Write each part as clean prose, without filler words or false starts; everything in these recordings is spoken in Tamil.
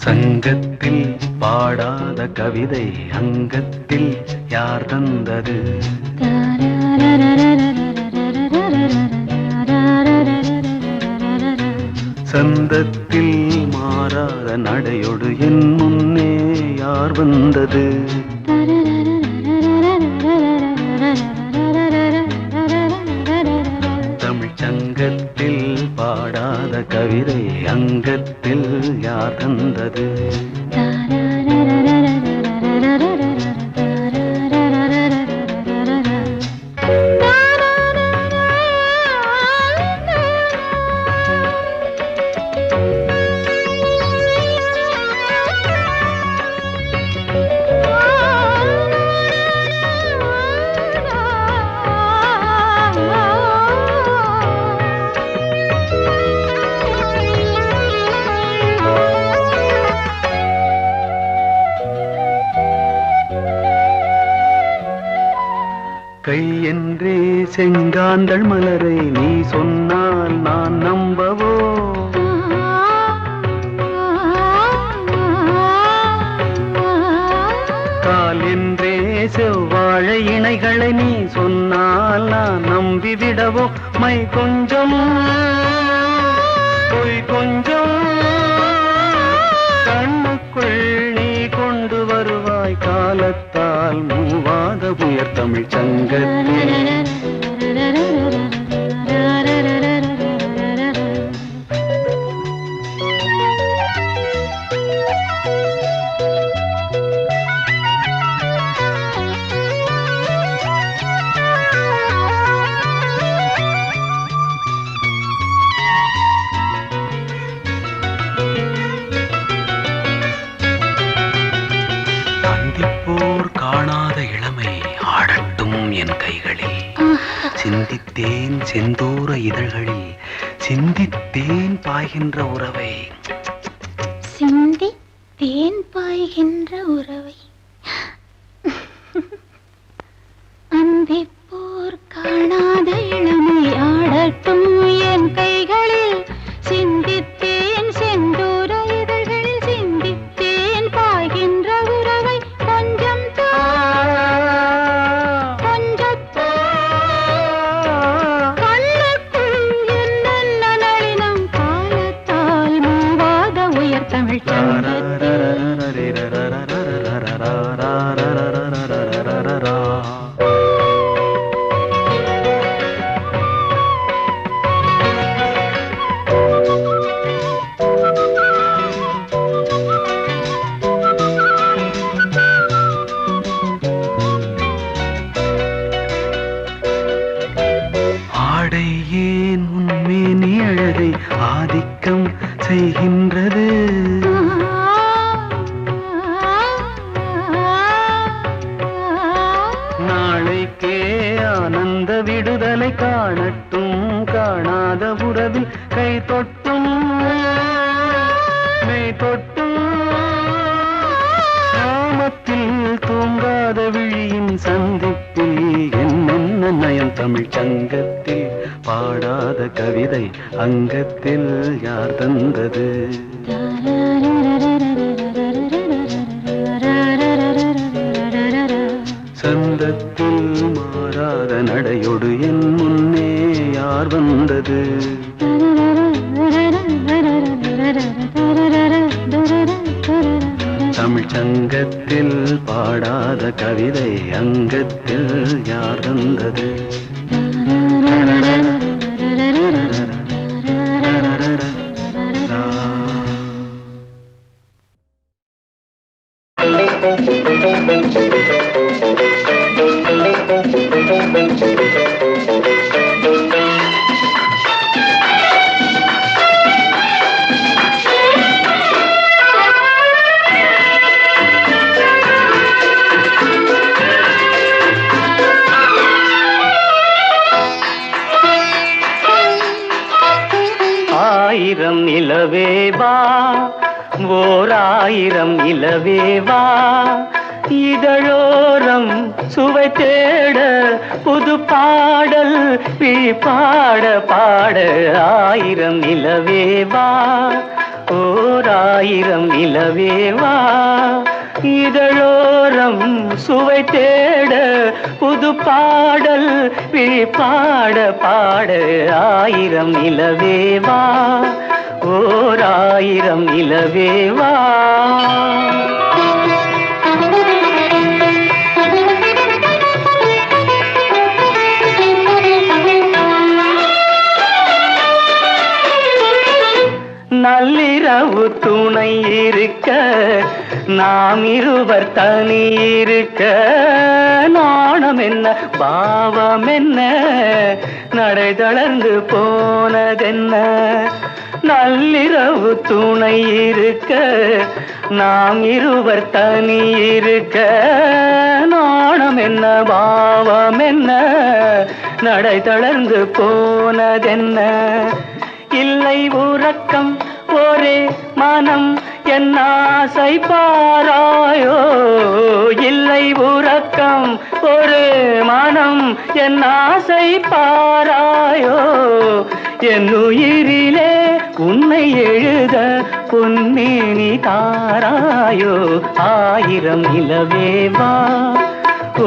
சங்கத்தில் பாடாத கவிதை அங்கத்தில் யார் தந்தது? சந்தத்தில் மாறாத நடையொடு என் முன்னே யார் வந்தது? தமிழ்ச் சங்கத்தில் பாடாத கவிதை அங்கத்தில் யார் தந்தது? கை என்றே செங்காந்தள் மலரை நீ சொன்னால் நான் நம்பவோ? கால் என்றே செவ்வாழை இணைகளை நீ சொன்னால் நான் நம்பிவிடவோ? மை கொஞ்சம் பொய் கொஞ்சம் கண்ணுக்குள் நீ கொண்டு வருவாய் காலத்தால் மூவாத உயர் தமிழ்ச் சங்கத்தில். சந்திப்போர் காணாத இளமை ஆடட்டும் என் கைகளில். சிந்தித்தேன் செந்தூர இதழ்களில் சிந்தித்தேன் பாய்கின்ற உறவை. சிந்தித்தேன் பாய்கின்ற உறவை. அந்திப்போர் காணாத இளமை ஆடட்டும் என் கைகளில். சிந்தித்தேன் செந்தூர இதழ்களில் சிந்தித்தேன் பாய்கின்ற உறவை. கொஞ்சம் கண்ணுக்குள் என்னென்ன நளினம் காலத்தால் மூவாத உயர் தமிழ்ச் ஆடை ஏன் உன்மேனி அழகை ஆதிக்கம் செய்கின்றது? நாளைக்கே ஆனந்த விடுதலை காணட்டும் காணாத உறவில் கை தொட்டும் மெய் தொட்டும் சாமத்தில் தூங்காத விழியின் சந்திப்பில் என்னென்ன நயம் தமிழ்ச் சங்கத்தில் பாடாத கவிதை அங்கத்தில் யார் தந்தது? சந்தத்தில் மாறாத நடையொடு என் முன்னே யார் வந்தது? தமிழ்ச் சங்கத்தில் பாடாத கவிதை அங்கத்தில் யார் தந்தது? ஆயிரம் நிலவேவா ஓர் ஆயிரம் நிலவேவா இதழோரம் சுவை தேட புது பாடல் பாட பாட ஆயிரம் நிலவேவா ஓராயிரம் நிலவேவா இதழோரம் சுவை தேட புது பாடல் விழிப்பாட பாட ஆயிரம் நிலவேவா ஓராயிரம் நிலவேவா நள்ளிரவு துணை இருக்க நாம் இருவர் தனி இருக்க நாணம் என்ன பாவம் என்ன நடை தளர்ந்து போனதென்ன நள்ளிரவு துணை இருக்க நாம் இருவர் தனி இருக்க நாணம் என்ன பாவம் என்ன நடை தளர்ந்து போனதென்ன இல்லை உறக்கம் ஒரே மனம் என் ஆசை பாராயோ இல்லை உறக்கம் ஒரு மனம் என் ஆசை பாராயோ என் உயிரிலே உன்னை எழுத பொன்னேனி தாராயோ ஆயிரம் நிலவேவா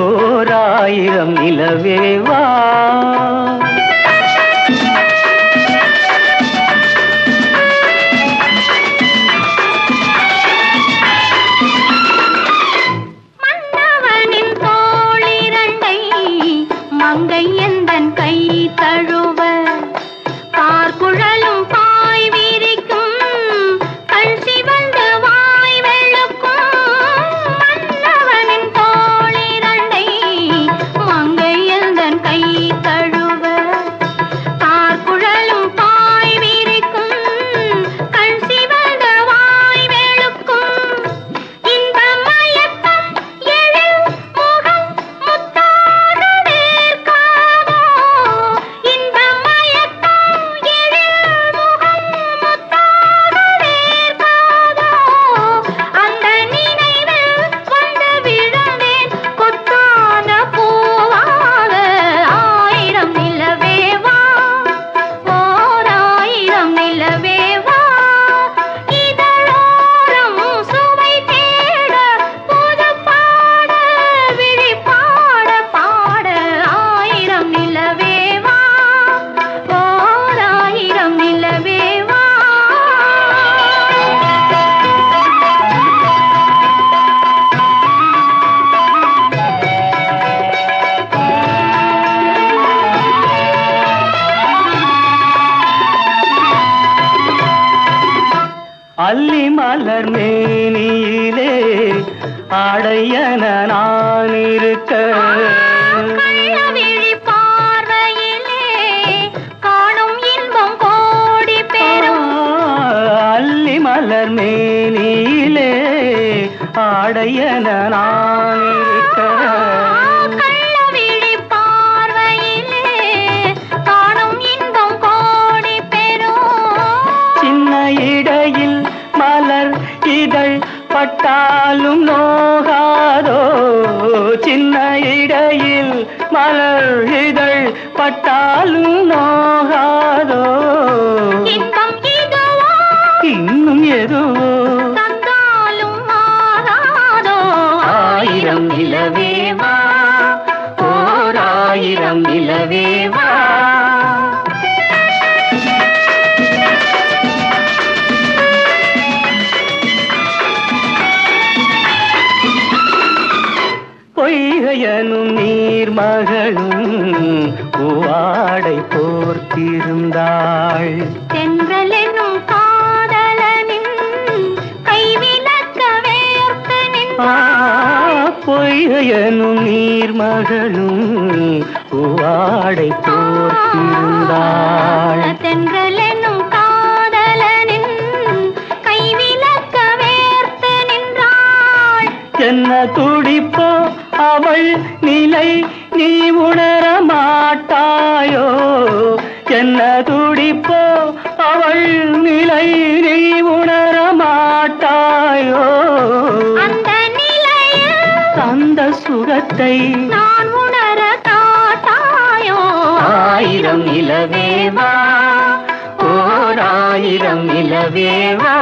ஓராயிரம் நிலவேவா மங்கை எந்தன் கை தழுவ பார்க்குழலும் பாய் விரிக்கும் கண் சிவந்து வாய் வெளுக்கும் மன்னவனின் தோளிரண்டை மங்கை எந்தன் கை தழுவ பார்க்குழலும் பாய் விரிக்கும் கண் சிவந்து வாய் வெளுக்கும் இன்ப மயக்கம் எழில் முகம் முத்தாகவே அல்லி மலர் மேனியிலே ஆடையன நான் இருக்க கள்ளவிழி பார்வையிலே காணும் இன்பம் கோடி பெறும் அல்லி மலர் மேனியிலே ஆடையன நான் இருக்க கள்ளவிழி பார்வையிலே காணும் இன்பம் கோடி பெறும் சின்ன இடையில் மலர் இதழ் பட்டாலும் நோகாதோ சின்ன இடையில் மலர் இதழ் பட்டாலும் நோகாதோ இன்பம் இதுவோ இன்னும் எதுவோ தந்தாலும் மாறாதோ ஆயிரம் நிலவேவா ஓராயிரம் நிலவேவா பொய்கையனும் நீர்மகளும் பூவாடை போர்த்திருந்தாள் தென்றல் என்னும் காதலனின் கைவிலக்க வேர்த்து நின்றாள் பொய்கையனும் நீர்மகளும் பூவாடை போர்த்திருந்தாள் தென்றல் என்னும் காதலனின் கைவிலக்க வேர்த்து நின்றாள் என்ன துடிப்போ அவள் நிலை நீ உணர மாட்டாயோ என்ன துடிப்போ அவள் நிலை நீ உணர மாட்டாயோ அந்த நிலையில் தந்த சுகத்தை நான் உணர காட்டாயோ ஆயிரம் நிலவேவா ஓர் ஆயிரம் நிலவேவா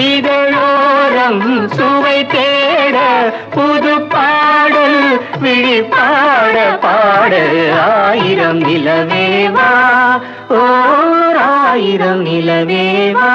இதழோரம் சுவை தேட புது பாடல் விழிப்பாட பாட ஆயிரம் நிலவேவா ஓர் ஆயிரம் நிலவேவா.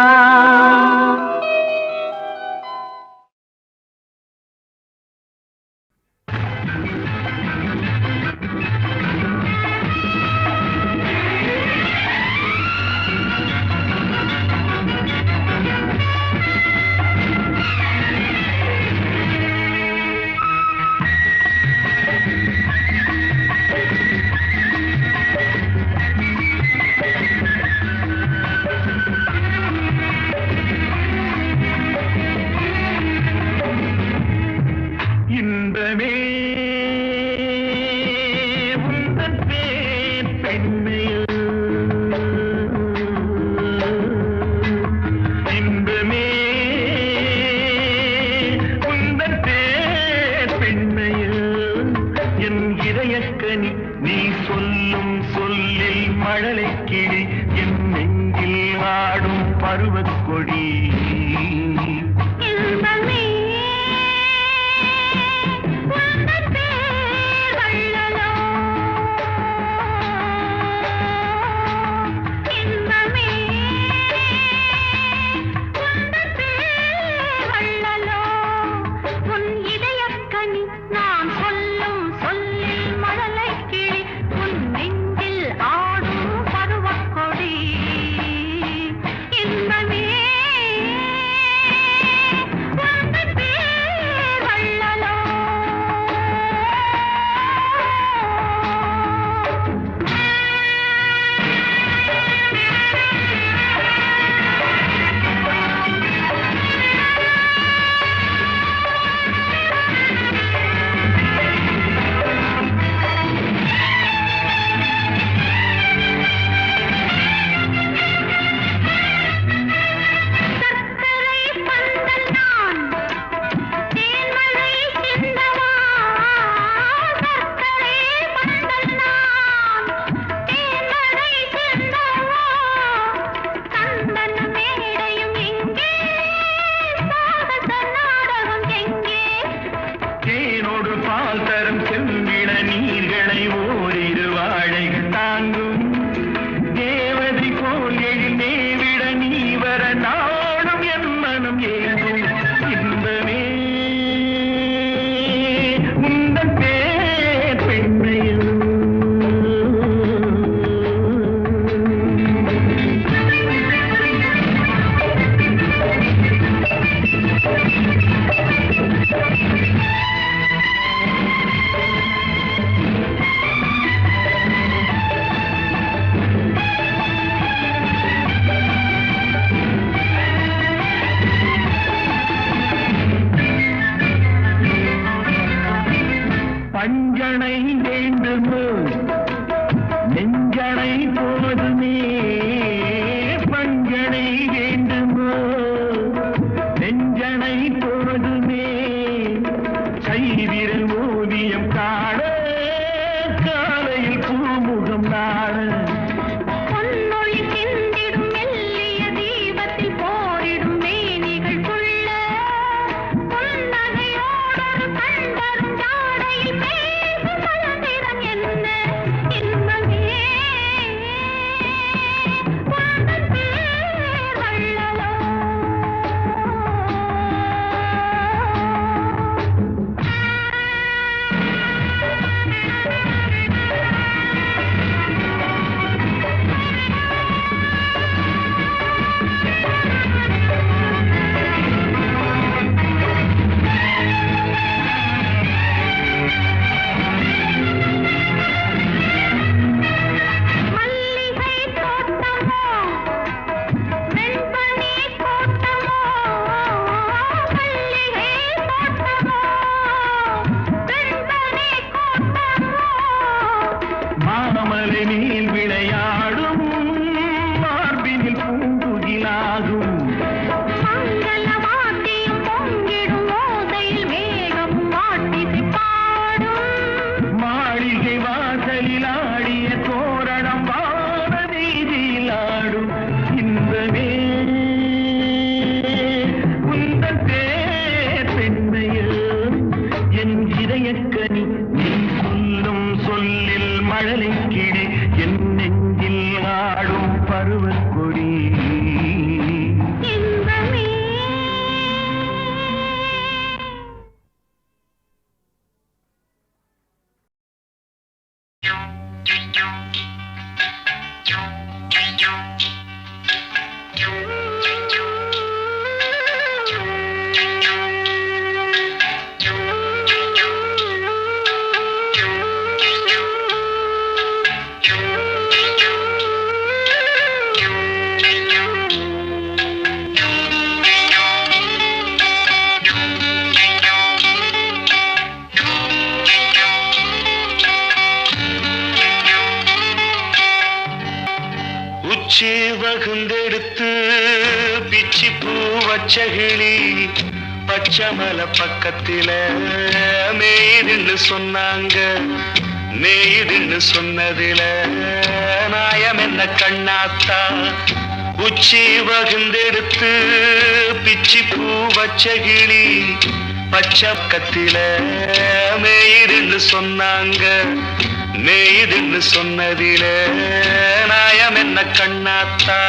வச்ச கிளி பச்சமலை பக்கத்தில மேயுதுன்னு சொன்னாங்க. மேயுதுன்னு சொன்னதில நாயம் என்ன கண்ணாத்தா. உச்சி வகுந்தெடுத்து பிச்சி பூ வச்ச கிளி பச்சக்கத்தில மேயுதுன்னு சொன்னாங்க. மேயுதுன்னு சொன்னதில நாயம் என்ன கண்ணாத்தா.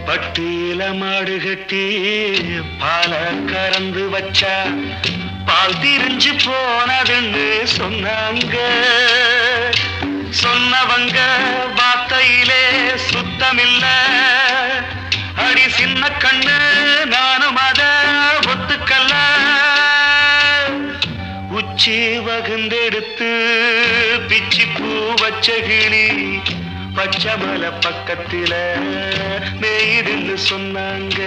பட்டியில மாடு கட்டி பால கறந்து வச்சா பால் திரிஞ்சு போனதுன்னு சொன்னாங்க. சொன்னவங்க வார்த்தையிலே சுத்தமில்ல. அடி சின்ன கண்ணு நானும் அத ஒத்துக்கல்ல. உச்சி வகுந்தெடுத்து பிச்சி பூ வச்ச கிளி பச்சமலை பக்கத்தில மேயுதுன்னு சொன்னாங்க.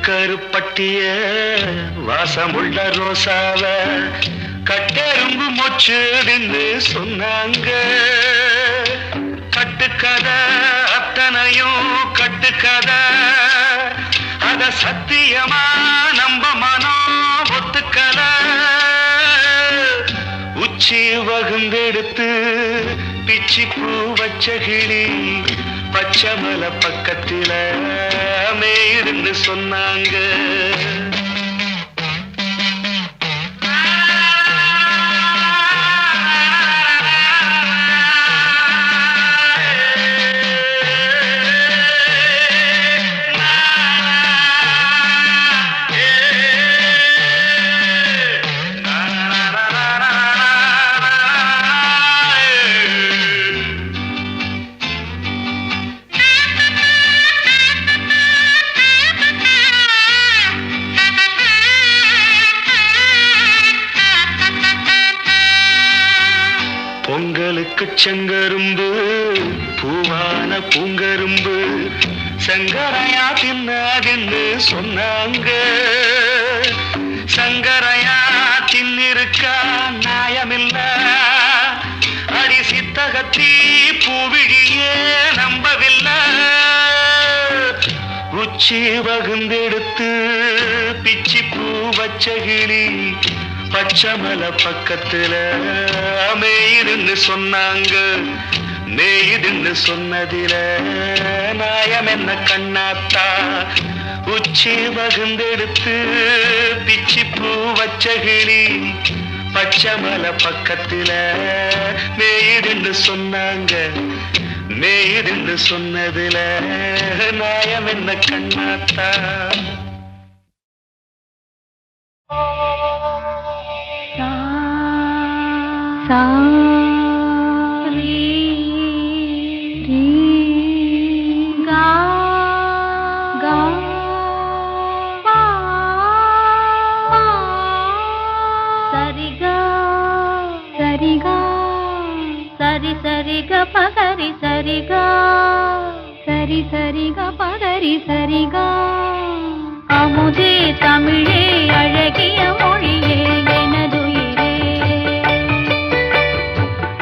கருப்பட்டிய வாசமுள்ள ரோசாவ கட்டெரும்பு மொச்சுதுன்னு சொன்னாங்க. கட்டுக்கதை அத்தனையும் கட்டுக்கதை. அத சத்தியமா நம்ப மனம் ஒத்துக்கல. உச்சி வகுந்தெடுத்து பிச்சி பூ வச்ச கிளி பச்சமலை பக்கத்தில மேயுதுன்னு சொன்னாங்க. பொங்கலுக்கு செங்கரும்பு பூவான பூங்கரும்பு சங்கரையா தின்னாதுன்னு சொன்னாங்க. சங்கரையா தின்னிருக்கா நியாயமில்ல. அடி சித்தகத்தி பூவிழியே நம்பவில்லை. உச்சி வகுந்தெடுத்து பிச்சி பூ வச்ச கிளி பச்சமலை பக்கத்துல மேயுதுன்னு சொன்னாங்க. மேயுதுன்னு சொன்னதில நாயம் என்ன கண்ணாத்தா. உச்சி வகுந்தெடுத்து பிச்சி பூ வச்ச கிளி பச்சமலை பக்கத்துல மேயுதுன்னு சொன்னாங்க. மேயுதுன்னு சொன்னதில நாயம் என்ன கண்ணாத்தா. சா ரீ ரீ கா கா பா சரிகா சரிகா சரி சரிக பகரி சரிகா சரி சரிக பகரி சரிகா. அமுதே தமிழே அழகிய மொழியே எனதுயிரே.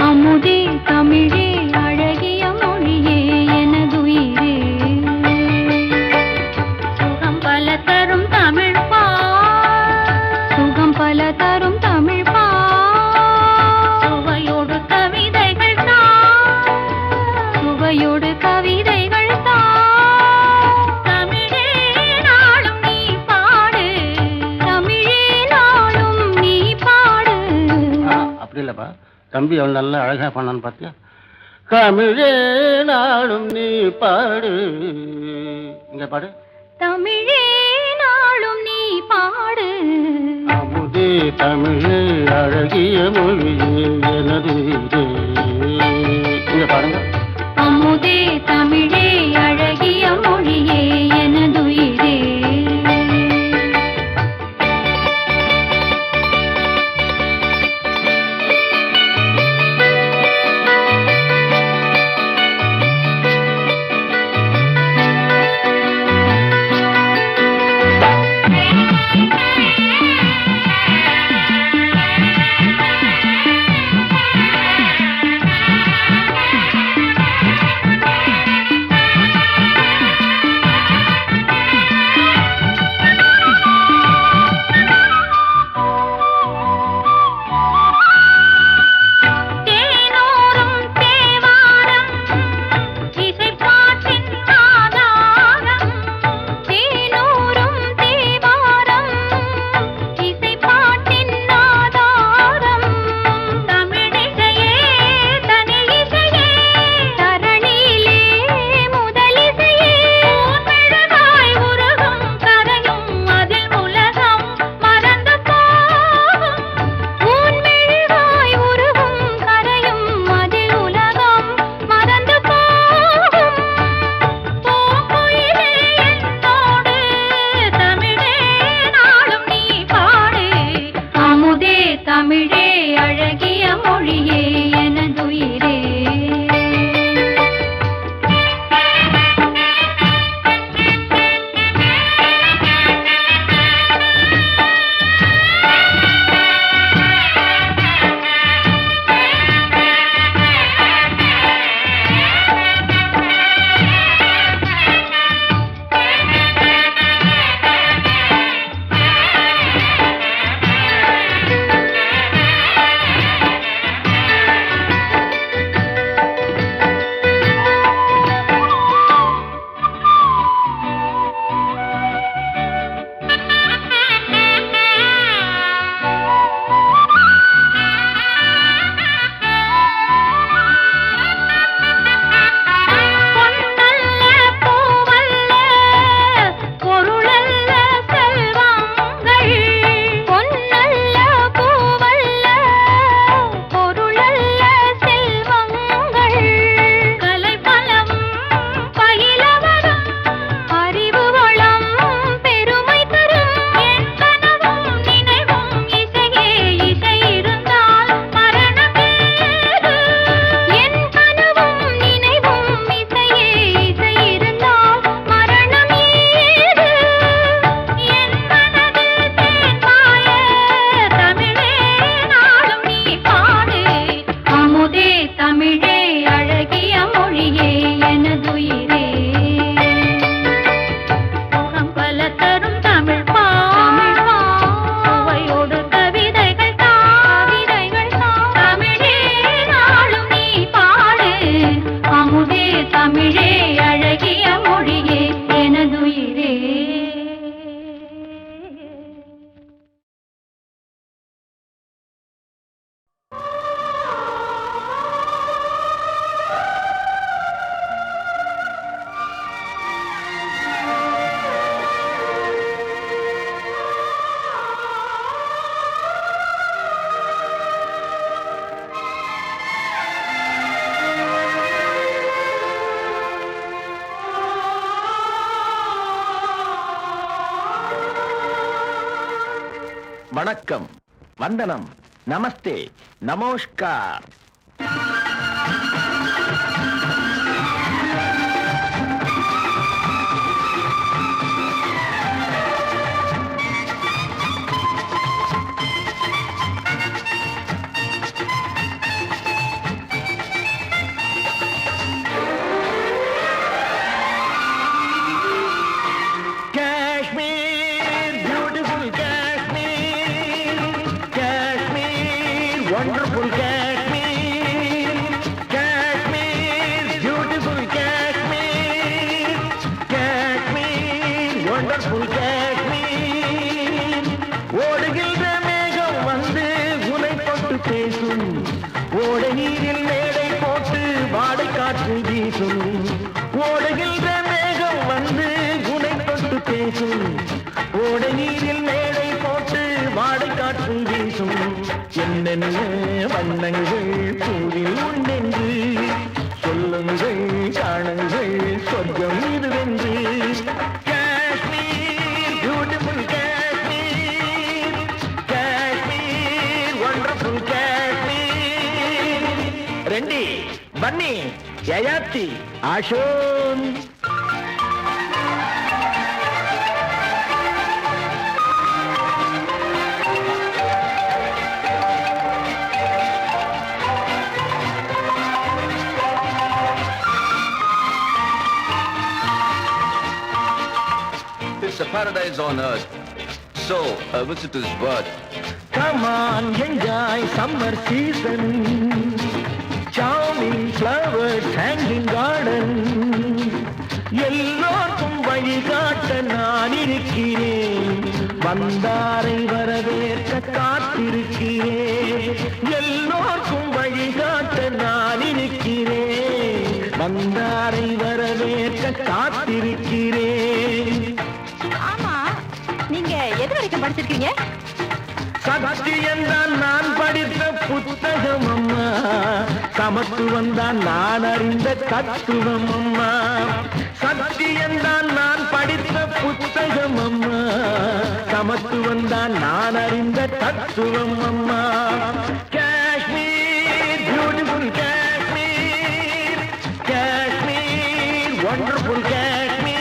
அமுதே தமிழே அழகிய மொழியே எனதுயிரே. சுகம் பல தரும் தமிழ் பா. சுகம் பல தரும் தமிழ் பா. தம்பி அவன் நல்லா அழகா பண்ணான்னு பார்த்தியா? தமிழே நாளும் நீ பாடு. இங்க பாடு. தமிழே நாளும் நீ பாடு. அமுதே தமிழே அழகிய மொழியே எனது உயிரே. இங்க பாருங்க. அமுதே தமிழே அழகிய மொழியே எனதுயிரே. வணக்கம், வந்தனம், நமஸ்தே, நமஸ்கார். Wonderful Kashmir, வீசும் ஓடுகின்ற மேகம் வந்து உனை தொட்டு பேசும் ஓடை நீரில் மேடை போட்டு வாடை காற்று வீசும் என்னென்ன வண்ணங்கள் பூவில் உண்டென்று சொல்லுங்கள் காணுங்கள் சொர்க்கம் இதுவென்று காஷ்மீர் பியூட்டிஃபுல் காஷ்மீர் காஷ்மீர் வண்டர்ஃபுல் காஷ்மீர் ரெண்டி பன்னி Yayati ஆஷோன் It's a paradise on earth. So, a visitor's birth. Come on, enjoy summer season. Charming flowers hanging garden. எல்லோருக்கும் வழிகாட்ட நான் இருக்கிறேன் வந்தாரை வரவேற்க காத்திருக்கிறேன் எல்லோருக்கும் வழிகாட்ட நான் இருக்கிறேன் வந்தாரை வரவேற்க காத்திருக்கிறேன் ஆமா, நீங்க எது வரைக்கும் படிச்சிருக்கீங்க? சத்தியம் தான் நான் படித்த புத்தகம் அம்மா சமத்துவம் தான் நான் அறிந்த தத்துவம் அம்மா சத்தியம் தான் நான் படித்த புத்தகம் அம்மா சமத்துவம் தான் நான் அறிந்த தத்துவம் அம்மா காஷ்மீர் பியூட்டிஃபுல் காஷ்மீர் காஷ்மீர் வண்டர்ஃபுல் காஷ்மீர்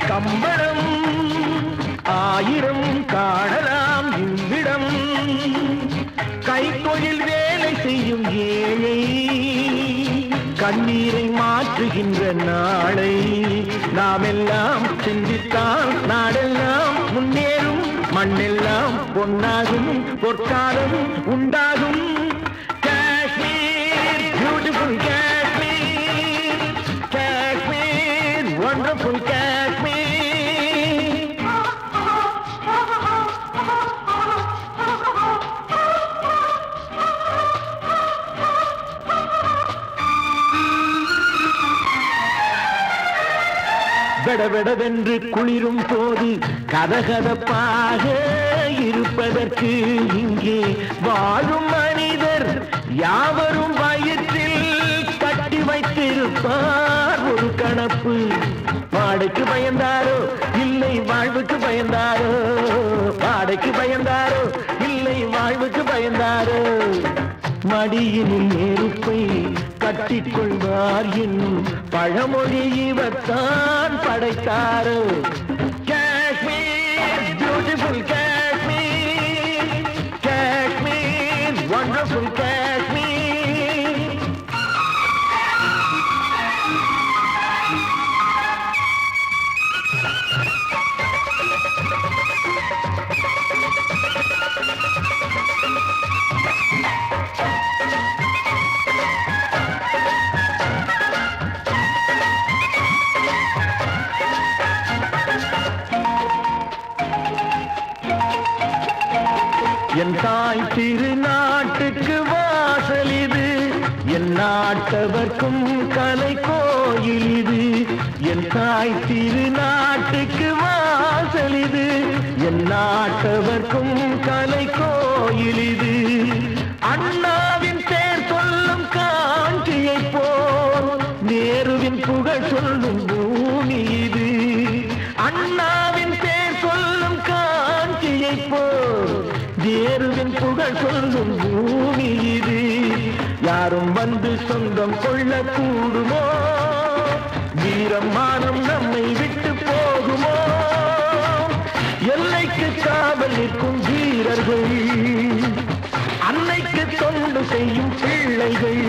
கம்பளம் ஆயிரம் காணலாம் இவ்விடம் கைத்தொழில் வேலை செய்யும் ஏழை கண்ணீரை மாற்றுகின்ற நாளை நாம் எல்லாம் சிந்தித்தால் நாடெல்லாம் முன்னேறும் மண்ணெல்லாம் பொன்னாகும் பொற்காலம் உண்டாகும் காஷ்மீர் பியூட்டிஃபுல் காஷ்மீர் காஷ்மீர் வண்டர்ஃபுல் காஷ்மீர் வெடவெடவென்று குளிரும் போது கதகதப்பாக இருப்பதற்கு இங்கே வாழும் மனிதர் யாவரும் வயிற்றில் கட்டி வைத்திருப்பார் ஒரு கணப்பு பாடைக்கு பயந்தாரோ இல்லை வாழ்வுக்கு பயந்தாரோ பாடைக்கு பயந்தாரோ இல்லை வாழ்வுக்கு பயந்தாரோ மடியினில் நெருப்பை கட்டிக்கொள்வார் என்னும் பழமொழி இவர்தான் படைத்தாரோ காஷ்மீர் பியூட்டிஃபுல் காஷ்மீர் காஷ்மீர் வண்டர்ஃபுல் காஷ்மீர் என் தாய் திருநாட்டுக்கு வாசல் இது என் நாட்டவர்க்கும் கலை கோயில் இது என் தாய் திருநாட்டுக்கு வாசல் இது என் நாட்டவர்க்கும் கலை கோயில் இது அண்ணாவின் பேர் சொல்லும் காஞ்சியை போல் நேருவின் புகழ் சொல்லும் பூமி இது அண்ணாவின் பேர் சொல்லும் காஞ்சியை போல் நேருவின் புகழ் சொல்லும் பூமி இது யாரும் வந்து சொந்தம் கொள்ள கூடுமோ வீரம் மானம் நம்மை விட்டு போகுமோ எல்லைக்கு காவல் நிற்கும் வீரர்கள் அன்னைக்கு தொண்டு செய்யும் பிள்ளைகள்.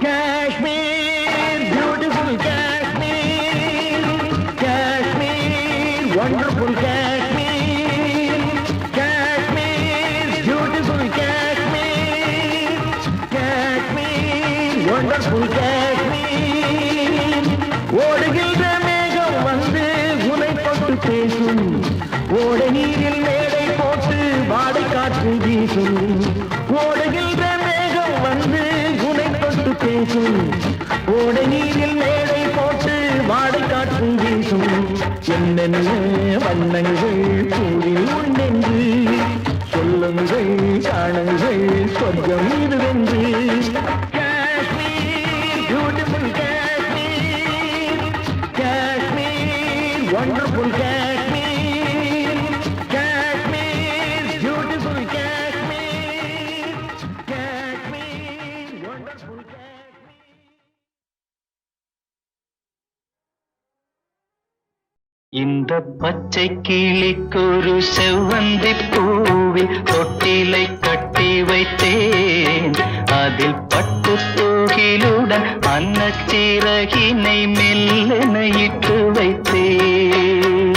Kashmir beautiful Kashmir, Kashmir wonderful Kashmir, Kashmir beautiful Kashmir, Kashmir wonderful Kashmir. ஓடுகின்ற மேகம் வந்து உனை தொட்டு பேசும், ஓட நீரில் மேடை போட்டு வாடை காற்று வீசும். ஓடுகின்ற மேகம் வந்து உனை தொட்டு பேசும், ஓட நீரில் மேடை போட்டு வாடை காற்று வீசும். என்னென்ன வண்ணங்கள் பூவில் உண்டென்று சொல்லுங்கள், காணுங்கள் சொர்க்கம் இதுவென்று. Kashmir beautiful Kashmir, Kashmir wonderful Kashmir, Kashmir beautiful Kashmir, Kashmir wonderful Kashmir. இந்த பச்சை கிளிக்கொரு செவ்வந்தி பூவில் தொட்டிலை கட்டி வைத்தேன். அதில் பட்டு தூகிலுடன் அன்னச்சிறகினை மெல்லென இட்டு வைத்தேன்.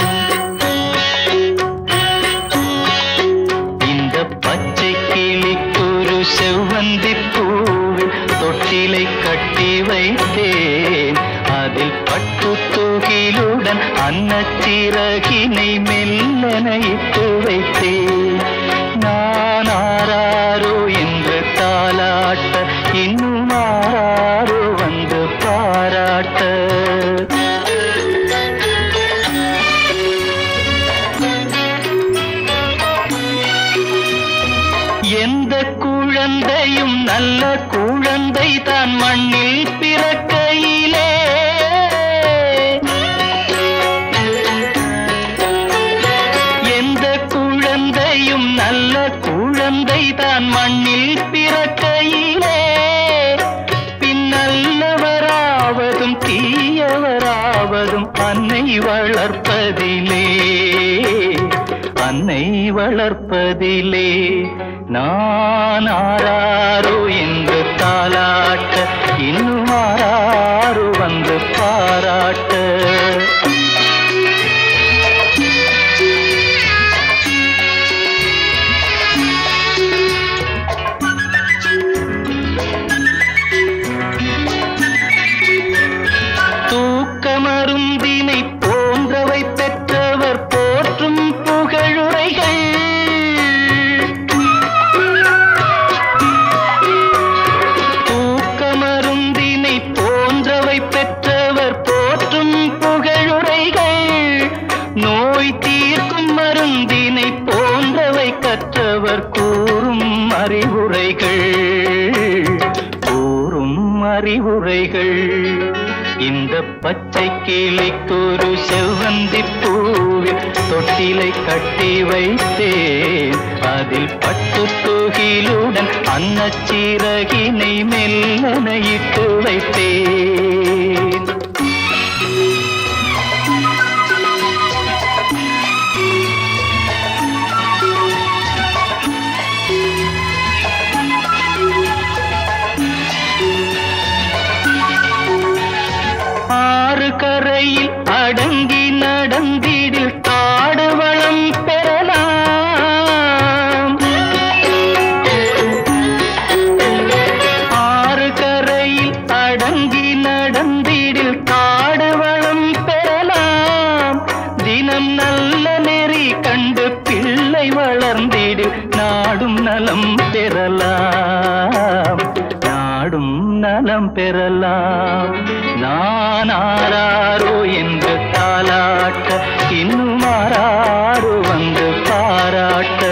இந்த பச்சை கிளிக்கொரு செவ்வந்தி பூவில் தொட்டிலை கட்டி வைத்தேன். அதில் பட்டு தூகிலுடன் அன்னச்சிறகினை மெல்லென இட்டு வைத்தேன். நான் ஆராரோ என்று தாலாட்ட, இன்னும் ஆராரோ வந்து பாராட்ட. எந்த குழந்தையும் நல்ல குழந்தை தான் மண்ணில் பிறக்கையிலே. எந்த குழந்தையும் நல்ல குழந்தை தான் மண்ணில் பிறக்கையிலே. பின்னல்லவராவதும் தீயவராவதும் அன்னை வளர்ப்பதிலே, அன்னை வளர்ப்பதிலே. நான் ஆராரோ என்று தாலாட்ட, இன்னும் ஆராரோ வந்து பாராட்ட. தூக்கமருந்தினை போன்றவை பெற்றவர் போற்றும் புகழுரைகள். தூக்கமருந்தினை போன்றவை பெற்றவர் போற்றும் புகழுரைகள். நோய் தீர்க்கும் மருந்தினை போன்றவை கற்றவர் கூறும் அறிவுரைகள், கூறும் அறிவுரைகள். இந்த பச்சை கிளிக்கொரு செவ்வந்தி பூவில் தொட்டிலை கட்டி வைத்தேன். அதில் பட்டு தூகிலுடன் அன்னச்சிறகினை மெல்லென இட்டு வைத்தேன். ஆறு கரையில் அடங்கி நடந்திடில் காடு வளம் பெறலாம். ஆறு கரையில் அடங்கி நடந்திடில் காடு வளம் பெறலாம். தினம் நல்ல நெறி கண்டு பிள்ளை வளர்ந்திடில் நாடும் நலம் பெறலாம், நாடும் நலம் பெறலாம். நான் ஆராரோ என்று தாலாட்ட, இன்னும் ஆராரோ வந்து பாராட்ட.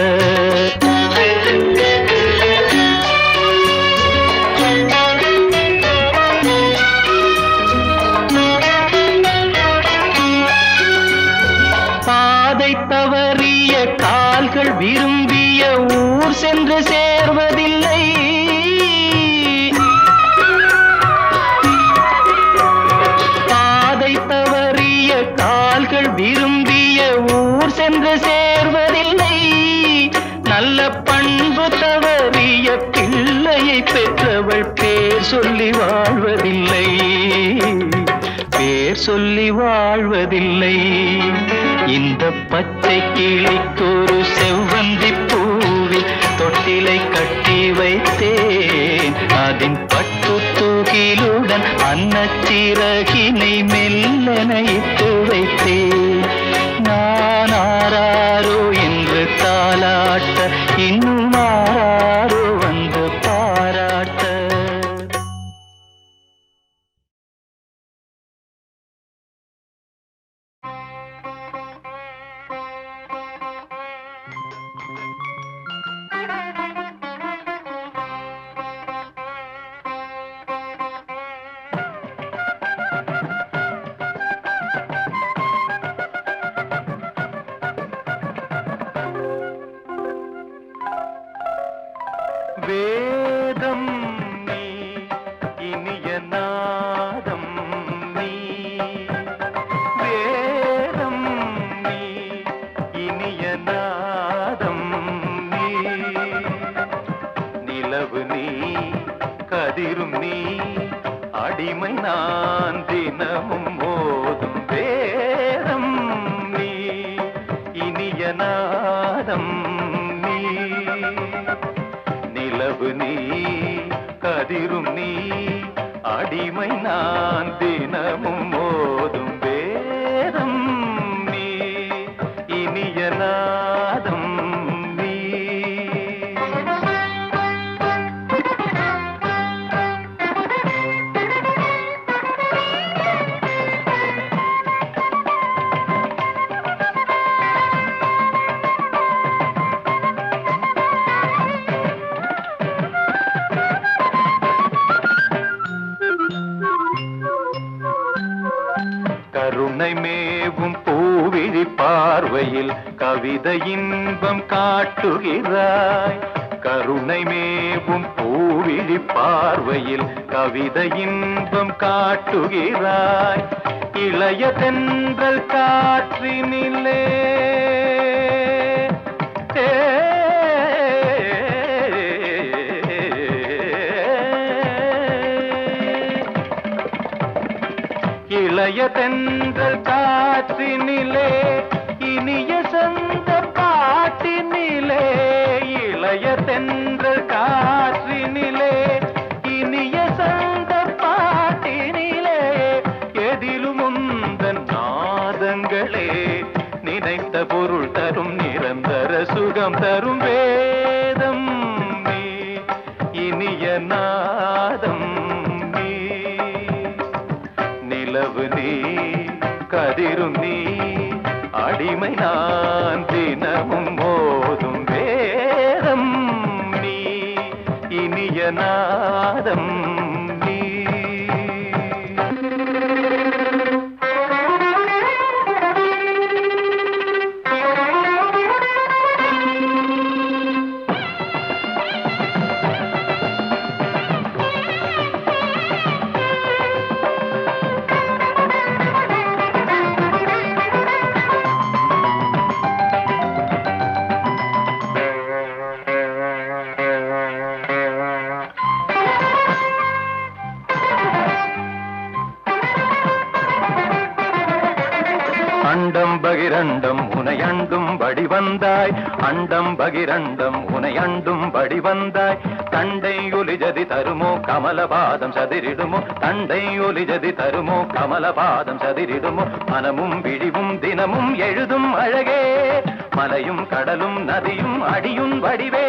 பாதை தவறிய கால்கள் விரும்பிய ஊர் சென்று சேர்வதில்லை. பாதை தவறிய கால்கள் விரும்பிய ஊர் சென்று சேர்வதில்லை. நல்ல பண்பு தவறிய வாழ்வதில்லை, பேர் சொல்லி வாழ்வதில்லை. இந்த பச்சை கிளிக்கொரு செவ்வந்தி பூவில் தொட்டிலை கட்டி வைத்தேன். அதன் பட்டு தூகிலுடன் அன்னச்சிறகினை மெல்லனைத்து வைத்தேன். நான் ஆராரோ என்று தாலாட்ட, இன்னும் ஆராரோ வந்து பாராட்ட. வேதம் நீ, இனிய நாதம் நீ, வேதம் நீ, இனிய நாதம் நீ, நிலவு நீ, கதிரும் நீ, அடிமை நான் தினமும் மோதும் வேதம் நீ, இனிய நாதம் நீ, நிலவு நீ, கதிரும் நீ, அடிமை நான் தினமும் மோதும் வேதம் நீ, இனிய நாதம் நீ. கருணை மேவும் பூவிழி பார்வையில் கவிதை இன்பம் காட்டுகிறாய். கருணை மேவும் பூவிழி பார்வையில் கவிதை இன்பம் காட்டுகிறாய். இளைய தென்றல் காற்றினிலே இளைய தென்றல் காற்றினிலே, இனிய சொந்த பாட்டினிலே. இளைய தென்றல் காற்றினிலே, இனிய சொந்த பாட்டினிலே. எதிலும் உந்தன் நாதங்களே, நினைத்த பொருள் தரும் நிரந்தர சுகம் தரும் வேதம் நீ, இனிய நாதம் நீ. நிலவு நீ, கதிரும் நீ, அடிமை நான் தினமும் மோதும் வேதம் நீ, இனிய நாதம் நீ. அண்டம் பகிரண்டம் உனை அண்டும் படி வந்தாய். அண்டம் பகிரண்டம் உனை அண்டும் படி வந்தாய். தண்டை ஒலிஜதி தருமோ கமலபாதம் சதிரிடுமோ. தண்டை ஒலிஜதி தருமோ கமலபாதம் சதிரிடுமோ. மனமும் விழிவும் தினமும் எழுதும் அழகே. மலையும் கடலும் நதியும் அடியும் வடிவே.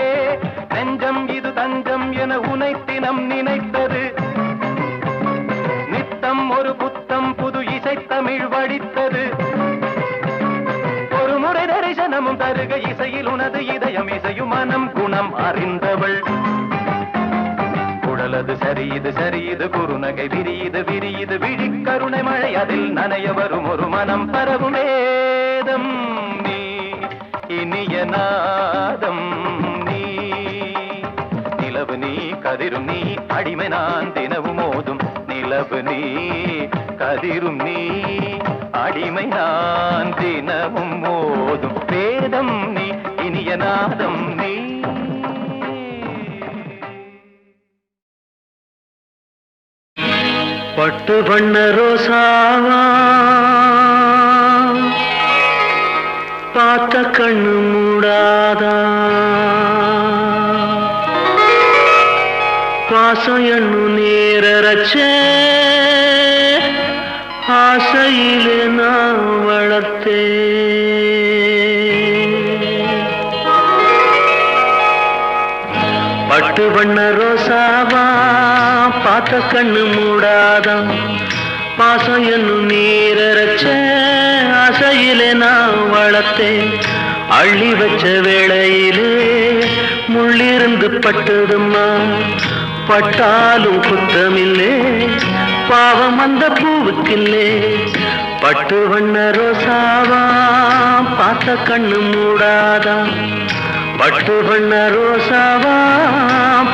நெஞ்சம் இது தஞ்சம் என உனை தினம் நினைத்தது. நித்தம் ஒரு புத்தம் புது இசைத்தமிழ் வடித்தது. ஒரு முறை தரிசனமும் தருக இசையில் உனது இதயம் இசையும் மனம் குணம் அறிந்தவள். குழலது சரியுது சரியுது குறுநகை விரியுது விரியுது விழிக்கருணை மழை அதில் நனைய வரும் ஒரு மனம் பரவும் வேதம் நீ, இனிய நாதம் நீ. நிலவு நீ, கதிரும் நீ, அடிமை நான் தினவும் மோதும் நிலவு நீ, கதிரும் நீ, அடிமை நான் தினமும் மோதும் வேதம் நீ, இனிய நாதம் நீ. பட்டு வண்ண ரோசாவா பார்த்த கண்ணு மூடாதா பாசம் எண்ணு நேரச்சே ஆசையிலே நான் வளர்த்தே பட்டு வண்ண ரோசாவா பார்த்த கண்ணு மூடாதான் பாசம் என்னும் நீரச்ச ஆசையிலே நான் வளர்த்தேன் அள்ளி வச்ச வேளையிலே முள்ளிருந்து பட்டதும்மா பட்டாலும் குத்தமில்லே பாவம் அந்த பூவுக்கில்லே பட்டு வண்ண ரோசாவா பார்த்த கண்ணு மூடாதான் பட்டு வண்ண ரோசாவா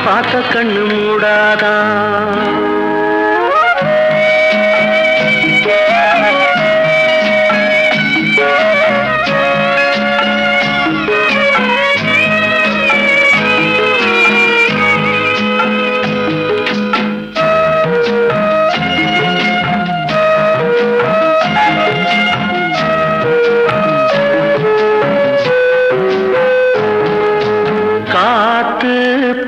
பார்த்த கண்ணு மூடாதா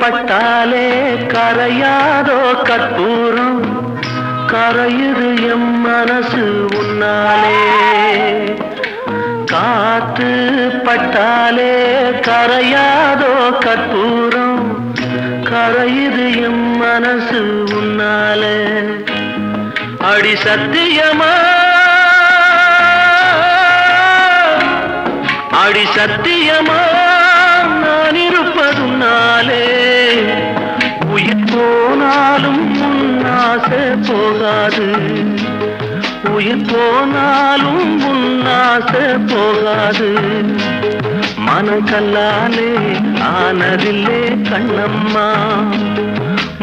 பட்டாலே கரையாதோ கற்பூரம் கரையுது எம் மனசு உன்னாலே காத்து பட்டாலே கரையாதோ கற்பூரம் கரையுது எம் மனசு உன்னாலே அடி சத்தியமா அடி சத்தியமா நான் இருப்பதுனாலே உயிர் போனாலும் முன்னாசை போகாது உயிர் போனாலும் முன்னாசை போகாது மனம் கல்லாலே ஆனதில்லே கண்ணம்மா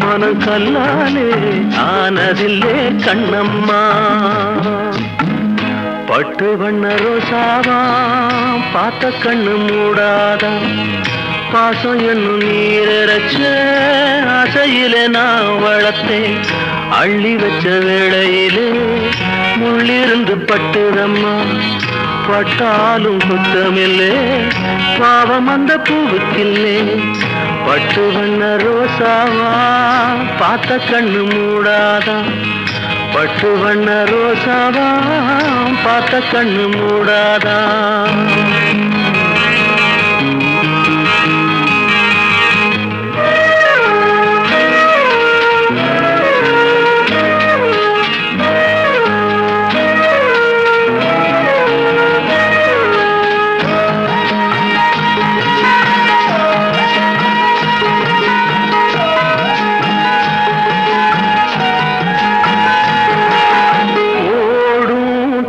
மனம் கல்லாலே ஆனதில்லே கண்ணம்மா பட்டு வண்ண ரோசாவா பார்த்த கண்ணு மூடாதா பாசம் என்னும் நீரச்ச ஆசையிலே நான் வளர்த்தேன் அள்ளி வச்ச வேளையிலே முள்ளிருந்து பட்டுதம்மா பட்டாலும் குத்தமில்லே பாவம் அந்த பூவுக்கில்லே பட்டு வண்ண ரோசாவா பார்த்த கண்ணு மூடாதா பட்டு வண்ண ரோசாவா பார்த்த கண்ணு மூடாதா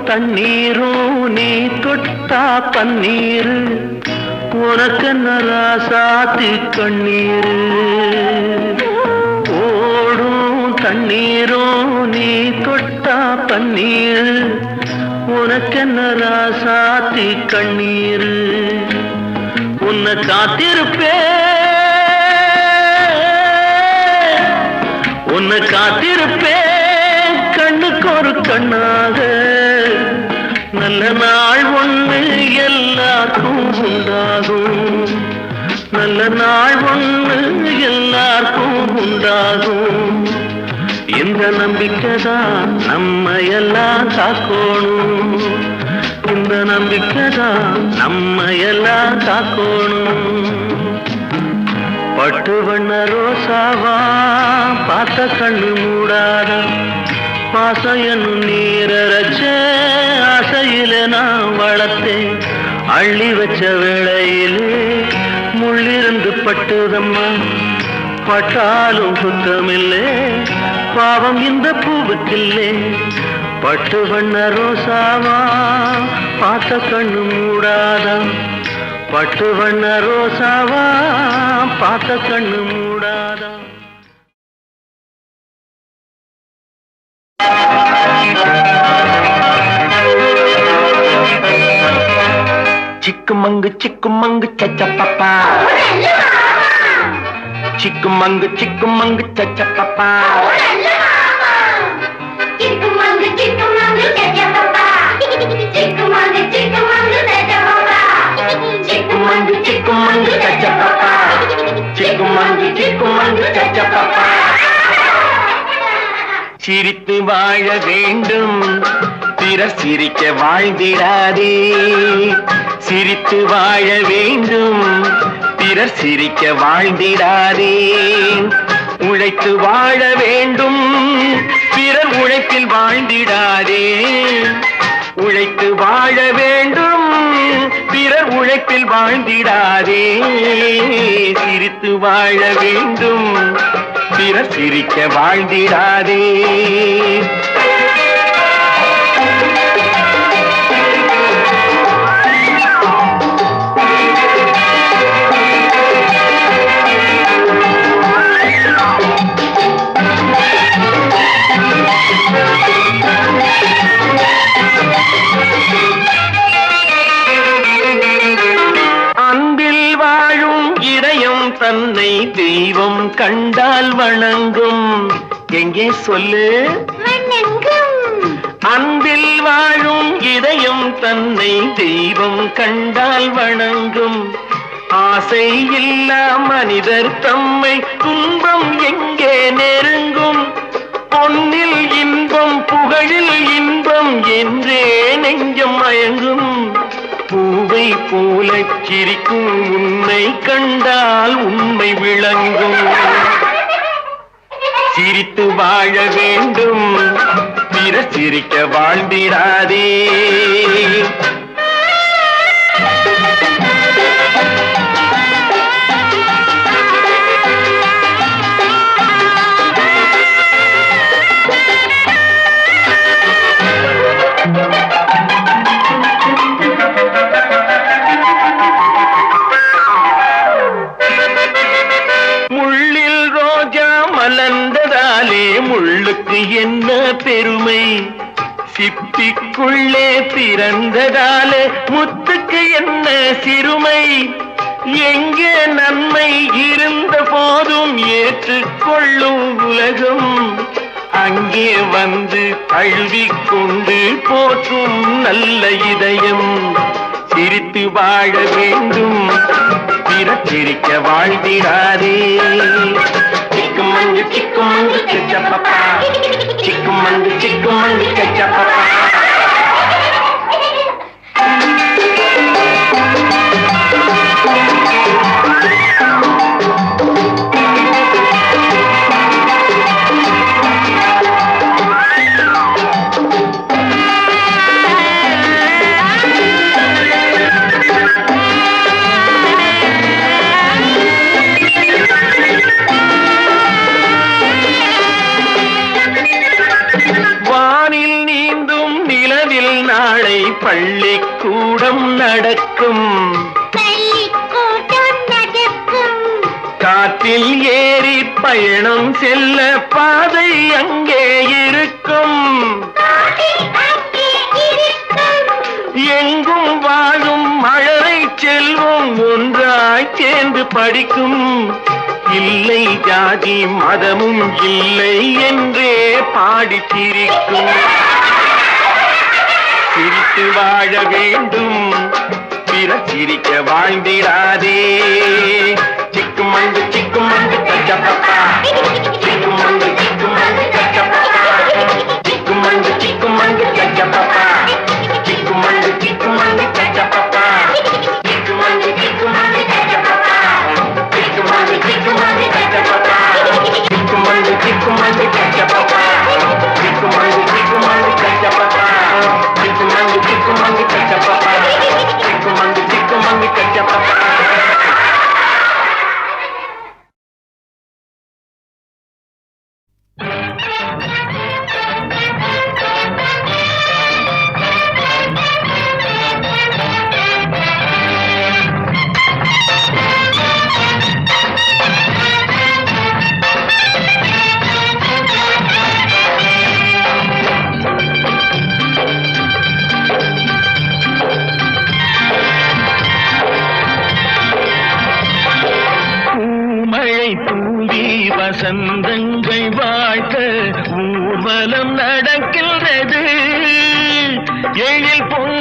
தண்ணீரும் நீ தொட்டா பன்னீர் உனக்கு நராசாத்தி கண்ணீர் ஓடும் தண்ணீரும் நீ தொட்டா பன்னீர் உனக்கு நராசாத்தி கண்ணீர் உன்னை காத்திருப்பே உன்னை காத்திருப்பே கண்ணுக்கு ஒரு கண்ணாக நல்ல நாள் ஒண்ணு எல்லாருக்கும் உண்டாகும் நல்ல நாள் ஒண்ணு எல்லாருக்கும் உண்டாகும் இந்த நம்பிக்கைதான் நம்ம எல்லாம் காக்கணும் இந்த நம்பிக்கைதான் நம்ம எல்லாம் காக்கணும் பட்டு வண்ண ரோசாவா பார்த்த கண்ணு மூடாதா பாசம் என்னும் நீரச்ச ஆசையிலே நான் வளர்த்தேன் அள்ளி வச்ச வேளையிலே முள்ளிருந்து பட்டுதம்மா பட்டாலும் குத்தமில்லே பாவம் இந்த பூவுக்கில்லே பட்டு வண்ண ரோசாவா பார்த்த கண்ணு மூடாதா பட்டு வண்ண ரோசாவா பார்த்த கண்ணு மூடாதா சிக்குமங்கு சச்சப்பப்பா சிக்குமங்கு சச்சப்பப்பா Chikumandu, chikumandu, tachapapa. Chikumandu, chikumandu, tachapapa. Chikumandu, chikumandu, tachapapa. சிரித்து வாழ வேண்டும் பிறர் சிரிக்க வாழ்ந்திடாதே சிரித்து வாழ வேண்டும் பிறர் சிரிக்க வாழ்ந்திடாதே உழைத்து வாழ வேண்டும் பிறர் உழைப்பில் வாழ்ந்திடாதே உழைத்து வாழ வேண்டும் பிறர் உழைப்பில் வாழ்ந்திடாதே சிரித்து வாழ வேண்டும் பிறர் சிரிக்க வாழ்ந்திடாதே அன்பில் வாழும் இதயம் தன்னை தெய்வம் கண்டால் வணங்கும் எங்கே சொல்லு அன்பில் வாழும் இதயம் தன்னை தெய்வம் கண்டால் வணங்கும் ஆசை இல்லா மனிதர் தம்மை துன்பம் எங்கே நெருங்கும் பொன்னில் இன்பம் புகழில் இன்பம் என்றே நெஞ்சம் மயங்கும் பூவை போல சிரிக்கும் உன்னை கண்டால் உண்மை விளங்கும் சிரித்து வாழ வேண்டும் பிறர் சிரிக்க வாழ்ந்திடாதே முள்ளில் ரோஜா மலர்ந்ததாலே முள்ளுக்கு என்ன பெருமை சிப்பிக்குள்ளே பிறந்ததாலே முத்துக்கு என்ன சிறுமை எங்கே நன்மை இருந்த போதும் ஏற்றுக்கொள்ளும் உலகம் அங்கே வந்து தழுவிக்கொண்டு போற்றும் நல்ல இதயம் சிரித்து வாழ வேண்டும் பிறர் சிரிக்க வாழ்ந்திடாதே சிக்குமந்து சிக்குமந்து கச்சப்பப்பா சிக்குமந்து சிக்குமந்து கச்சப்பப்பா நாளை பள்ளிக்கூடம் நடக்கும் காற்றில் ஏறி பயணம் செல்ல பாதை அங்கே இருக்கும் எங்கும் வாழும் மழலை செல்வம் ஒன்றாய் சேர்ந்து படிக்கும் இல்லை ஜாதி மதமும் இல்லை என்றே பாடி சிரிக்கும் சிரித்து வாழ வேண்டும் பிறர் சிரிக்க வாழ்ந்திடாதே சிக்குமண்டு கச்சப்பப்பா சிக்குமண்டு கச்சப்பப்பா சிக்குமண்டு கச்சப்பப்பா சிக்குமண்டு கச்சப்பப்பா சிக்குமண்டு கச்சப்பப்பா சிக்குமண்டு கச்சப்பப்பா சிக்குமண்டு கச்சப்பப்பா சிக்குமண்டு கச்சப்பப்பா சிக்குமண்டு கச்சப்பப்பா சிக்குமண்டு கச்சப்பப்பா வசந்தங்கள் வாழ்த்த ஊர்வலம் நடக்கின்றது எழில் பொன்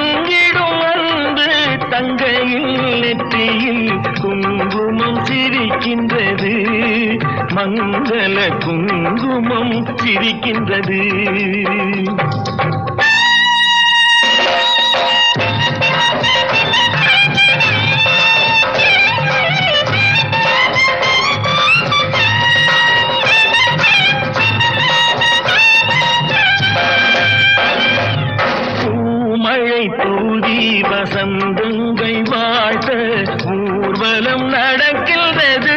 குங்குமம் சிரிக்கின்றது மங்கள குங்குமம் சிரிக்கின்றது வசந்தங்கள் வாழ்த்த ஊர்வலம் நடக்கின்றது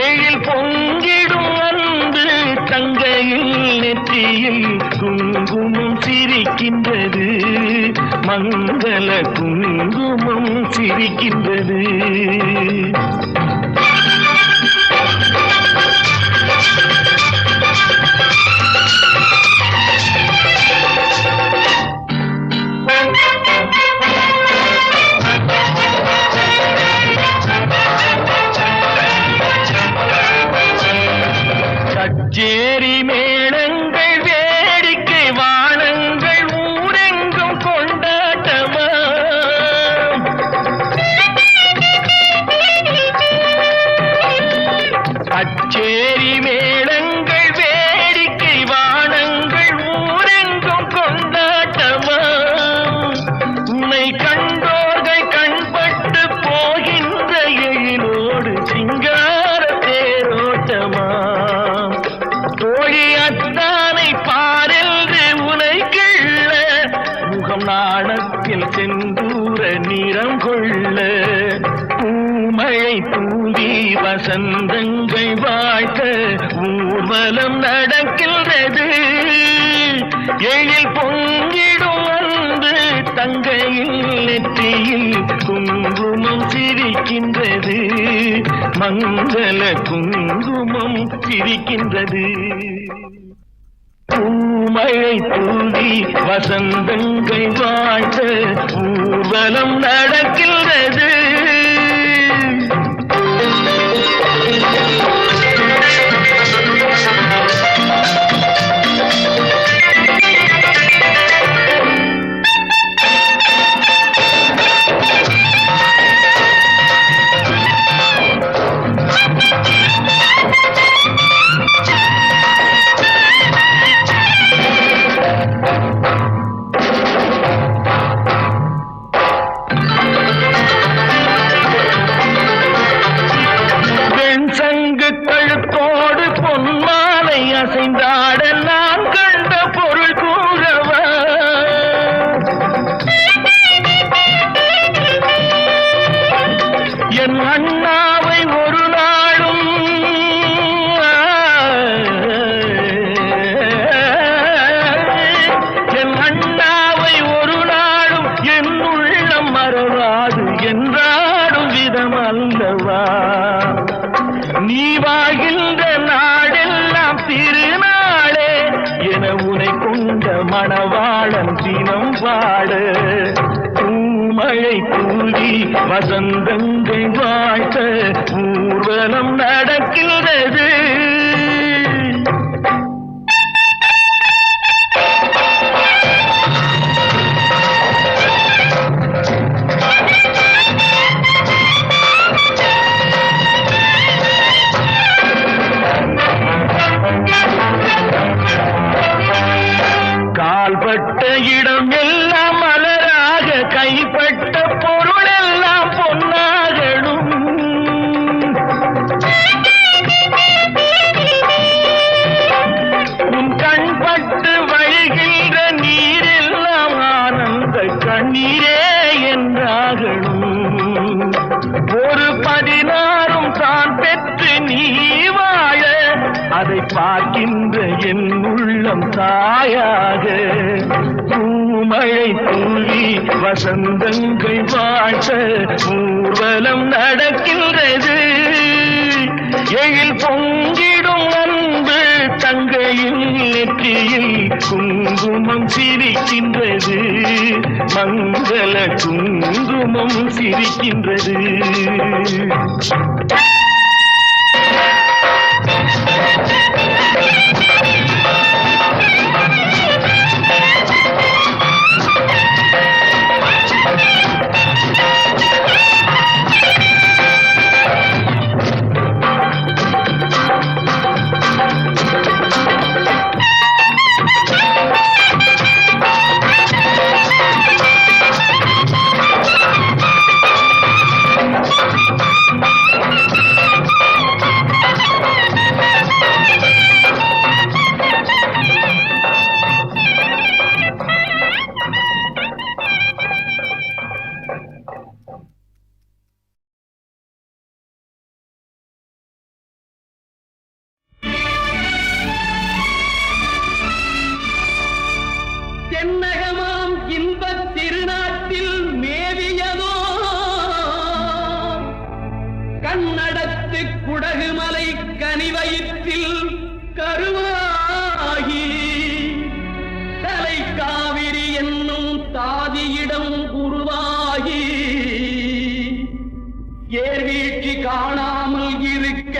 எழில் பொங்கிடும் அன்பு தங்கையில் நெற்றியில் குங்குமம் சிரிக்கின்றது மங்கள குங்குமம் சிரிக்கின்றது கச்சேரி மேளங்கள் வேடிக்கை வானங்கள் ஊரெங்கும் கொண்டாட்டமா கச்சேரி மேளங்கள் வேடிக்கை வானங்கள் ஊரெங்கும் கொண்டாட்டமா உன்னை கண்டோர்கள் கண்பட்டு போகின்ற எழிலோடு சிங்கார தேரோட்டமா தோழியத்தானை பாரென்று உனை கிள்ள முகம் நாணத்தில் செந்தூர நிறம் கொள்ள பூமழை தூவி வசந்தங்கள் வாழ்த்த ஊர்வலம் நடக்கின்றது எழில் பொங்கிடும் அன்பு தங்கையில் நெற்றியில் குங்குமம் சிரிக்கின்றது மங்கள குங்குமம் சிரிக்கின்றது பூமழை தூவி வசந்தங்கள் வாழ்த்த ஊர்வலம் நடக்கின்றது கழுத்தோடு பொன்மாலை அசைந்தாட நான் கண்ட பொருள் கூறவா என் அண்ணாவை ஒரு நாளும் என் அண்ணாவை ஒரு நாளும் என் உள்ளம் மறவாது என்றாடும் விதம் அல்லவா நீ வாழ்கின்ற நாடெல்லாம் திருநாளே என உனை கொண்ட மணவாளன் தினம் பாட பூமழை தூவி வசந்தங்கள் வாழ்த்த ஊர்வலம் நடக்கின்றது கால்பட்ட இடம் எல்லாம் மலராக கைப்பட்ட பொருள் எல்லாம் பொன்னாகணும் உன் கண்பட்டு வழிகின்ற நீரெல்லாம் ஆனந்த கண்ணீரே என்றாகணும் ஒரு 16 தான் பெற்று நீ வாழ அதை பார்க்கின்ற என் உள்ளம் தாயாக பூமழை தூவி வசந்தங்கள் வாழ்த்த ஊர்வலம் நடக்கின்றது எழில் பொங்கிடும் அன்பு தங்கையில் நெற்றியில் குங்குமம் சிரிக்கின்றது மங்கள குங்குமம் சிரிக்கின்றது கண்ணடத்து குடகுமலை கனிவயிற்றில் கருவாகி தலை காவிரி என்னும் தாதியிடம் உருவாகி ஏர்வீழ்ச்சி காணாமல் இருக்க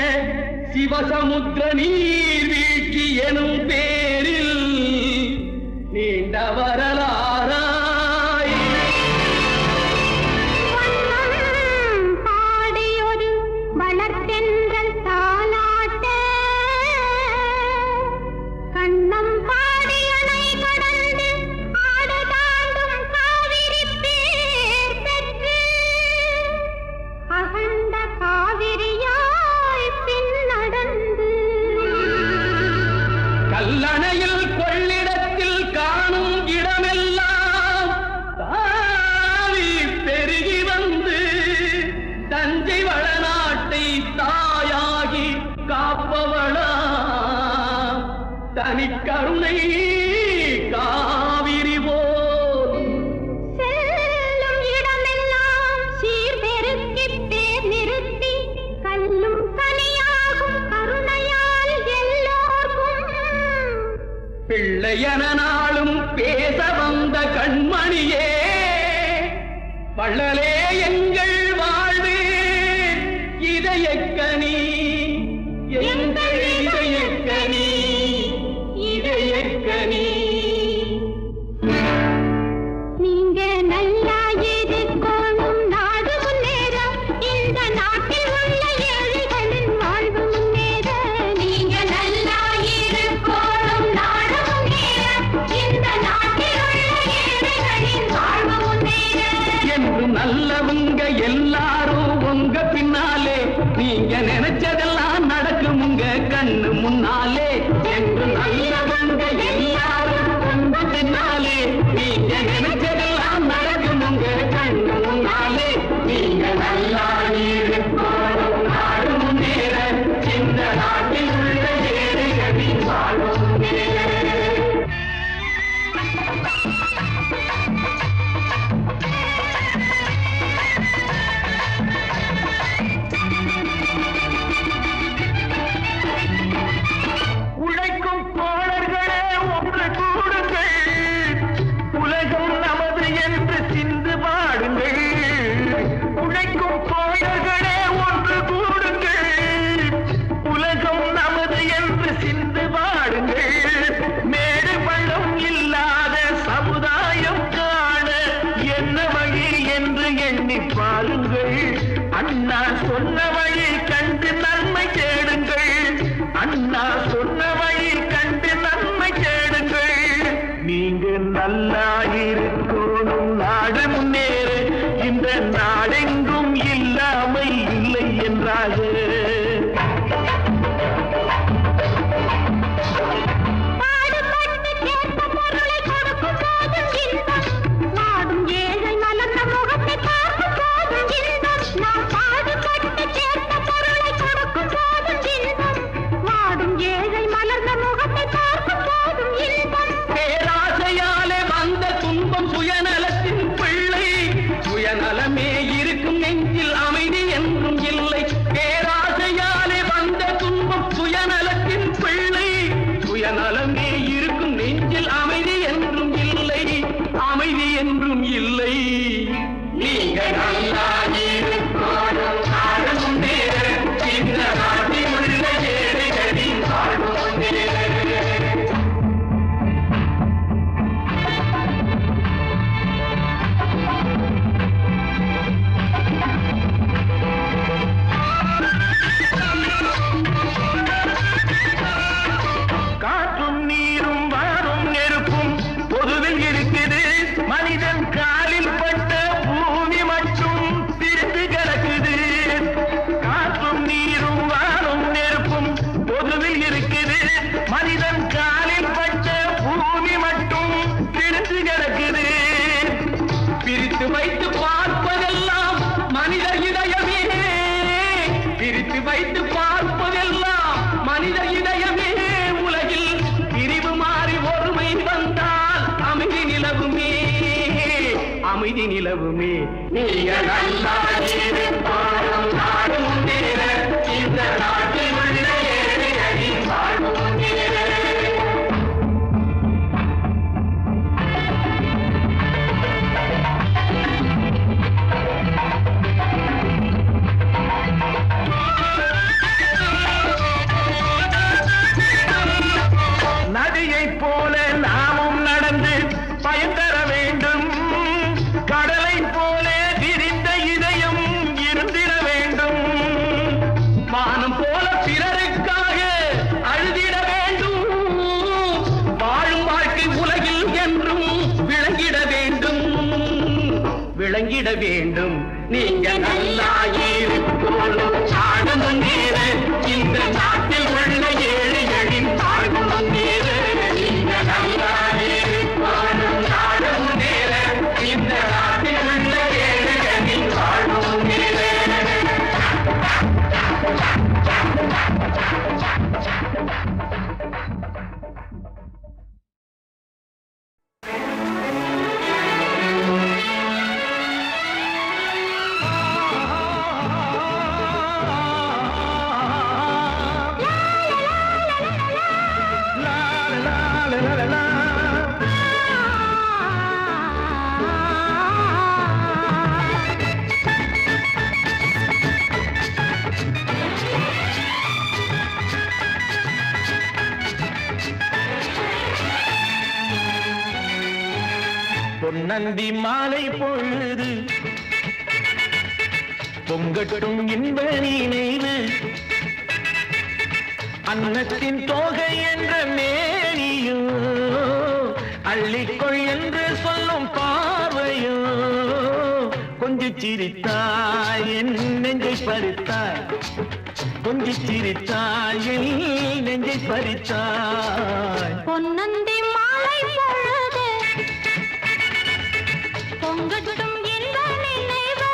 சிவசமுத்திர நீர்வீழ்ச்சி எனும் பேரில் நீண்ட வரலாறாய் பாடியொரு வளர்த்தென்றல் தாலாட்ட கண்ணம் பாடியனை கடந்து ஆடு தாண்டும் காவிரி பேர் பெற்று அகண்ட காவிரியாய் பின் நடந்து கல்லணையில் கொள்ளிடத்தில் காணும் இடமெல்லாம் தாவி பெருகி வந்து தஞ்சை வளநாட்டை தாயாகி காப்பவளா தனிக்கருணை காவிரி போல் செல்லும் இடமெல்லாம் சீர்பெருக்கி பேர் நிறுத்தி கல்லும் கனியாகும் கருணையால் எல்லோர்க்கும் பிள்ளையன நாளும் பேச வந்த கண்மணியே வள்ளலே எங்கள் வாழ்வு இதயக்கனி எங்கள் இதயக்கனி இதயக்கனி நீங்க நல்லா இருக்கணும் நாடு முன்னேற இந்த நாட்டில் உள்ள ஏழைகளின் வாழ்வு முன்னேற நீங்க நல்லா இருக்கணும் நாடு முன்னேற இந்த நாட்டில் உள்ள ஏழைகளின் வாழ்வு முன்னேற என்று நல்லவங்க எல்லாரும் உங்க பின்னாலே நீங்க நினைச்சதெல்லாம் நடக்கும் உங்க கண்ணு முன்னாலே என்று நல்லவங்க எல்லாரும் உங்க பின்னாலே நீங்க நினைச்சதெல்லாம் நடக்கும் உங்க கண்ணு முன்னாலே நீங்க நல்லா இருக்கணும் நாடு முன்னேற இந்த நாட்டில் உள்ள ஏழைகளின் வாழ்வு முன்னேற உழைக்கும் தோழர்களே ஒன்று கூடுங்கள் உலகம் நமது என்று சிந்து பாடுங்கள் உழைக்கும் தோழர்களே ஒன்று கூடுங்கள் உலகம் நமது என்று சிந்து பாடுங்கள் மேடு பள்ளம் இல்லாத சமுதாயம் காண என்ன வழி என்று எண்ணி பாருங்கள் அண்ணா சொன்ன வழி கண்டு நன்மை தேடுங்கள் அண்ணா சொன்ன வழி கண்டு நன்மை தேடுங்கள் நீங்க நல்லா இருக்கணும் நாடு முன்னேற இந்த நாடெங்கும் இல்லாமை இல்லை என்றாக பாடுபட்டு கேட்ட பொருளை கொடுக்கும் போதும் இன்பம் நாடும் ஏழை மலர்ந்த முகத்தை பார்க்கும் போதும் இன்பம் நாம் பாடுபட்டு கேட்ட பொருளை கொடுக்கும் போதும் இன்பம் நாடும் ஏழை மலர்ந்த முகத்தை பார்க்கும் போதும் இன்பம் பேராசையாலே வந்த துன்பம் சுயநலத்தின் பிள்ளை சுயநலமே இருக்கும் நெஞ்சில் அமைதி என்றும் இல்லை பேராசையாலே வந்த துன்பம் சுயநலத்தின் பிள்ளை சுயநலமே இருக்கும் நெஞ்சில் அமைதி என்றும் இல்லை அமைதி என்றும் இல்லை நீங்க நல்லா இருக்கணும் நாடு முன்னேற இந்த நாட்டில் உள்ள ஏழைகளின் வாழ்வு முன்னேற காற்றும் நீரும் வாரும் நெருப்பும் பொதுவில் இருக்குது மனிதன் காலில் பட்ட பூமி மட்டும் பிரிந்து கிடக்குது காற்றும் நீரும் வாரும் நெருப்பும் பொதுவில் இருக்குது மனிதன் காலில் பட்ட பூமி மட்டும் பிரிந்து கிடக்குது பிரித்து வைத்து பார்ப்பதெல்லாம் மனித இதயமே பிரித்து வைத்து பார்ப்பதெல்லாம் மனித இதயமே உலகில் பிரிவு மாறி ஒருமை வந்தால் அமைதி நிலவுமே அமைதி நிலவுமே நீங்க நல்லா இருக்கணும் நாடு முன்னேற நீங்க நல்லா இருக்கணும் நாடும் நேர இந்த நாட்டில் உள்ள ஏழைகளின் தாழ்வும் நேர நீங்க நல்லா இருக்கணும் நாடும் நேர இந்த நாட்டில் உள்ள ஏழைகளின் தாழ்வும் நேர. பொன்னந்தி மாலை பொழுது பொங்கட்டும் இன்ப நினைவு அன்னத்தின் தோகை என்ற மேனியோ அள்ளிக்கொள் என்று சொல்லும் பார்வையோ கொஞ்சி சிரித்தாய் என் நெஞ்சை பறித்தாய் கொஞ்சி சிரித்தாய் என் நெஞ்சை பறித்தாய். பொன்னந்தி மாலை பொழுது பொங்கட்டும் இன்ப நினைவு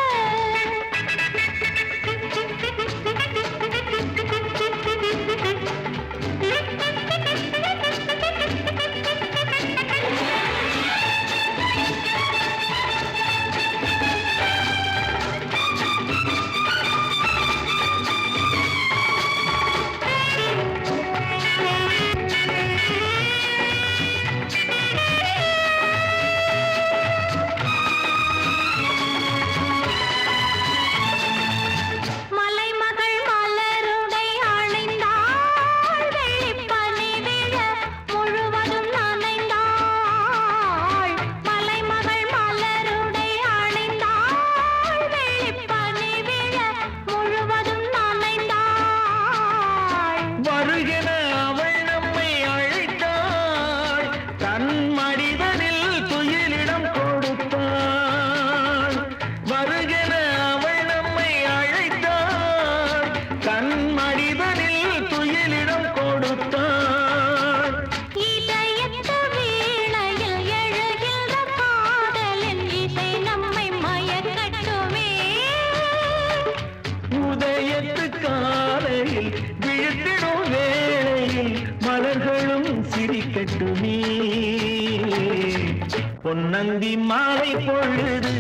பொன்னந்தி மாலை பொழுது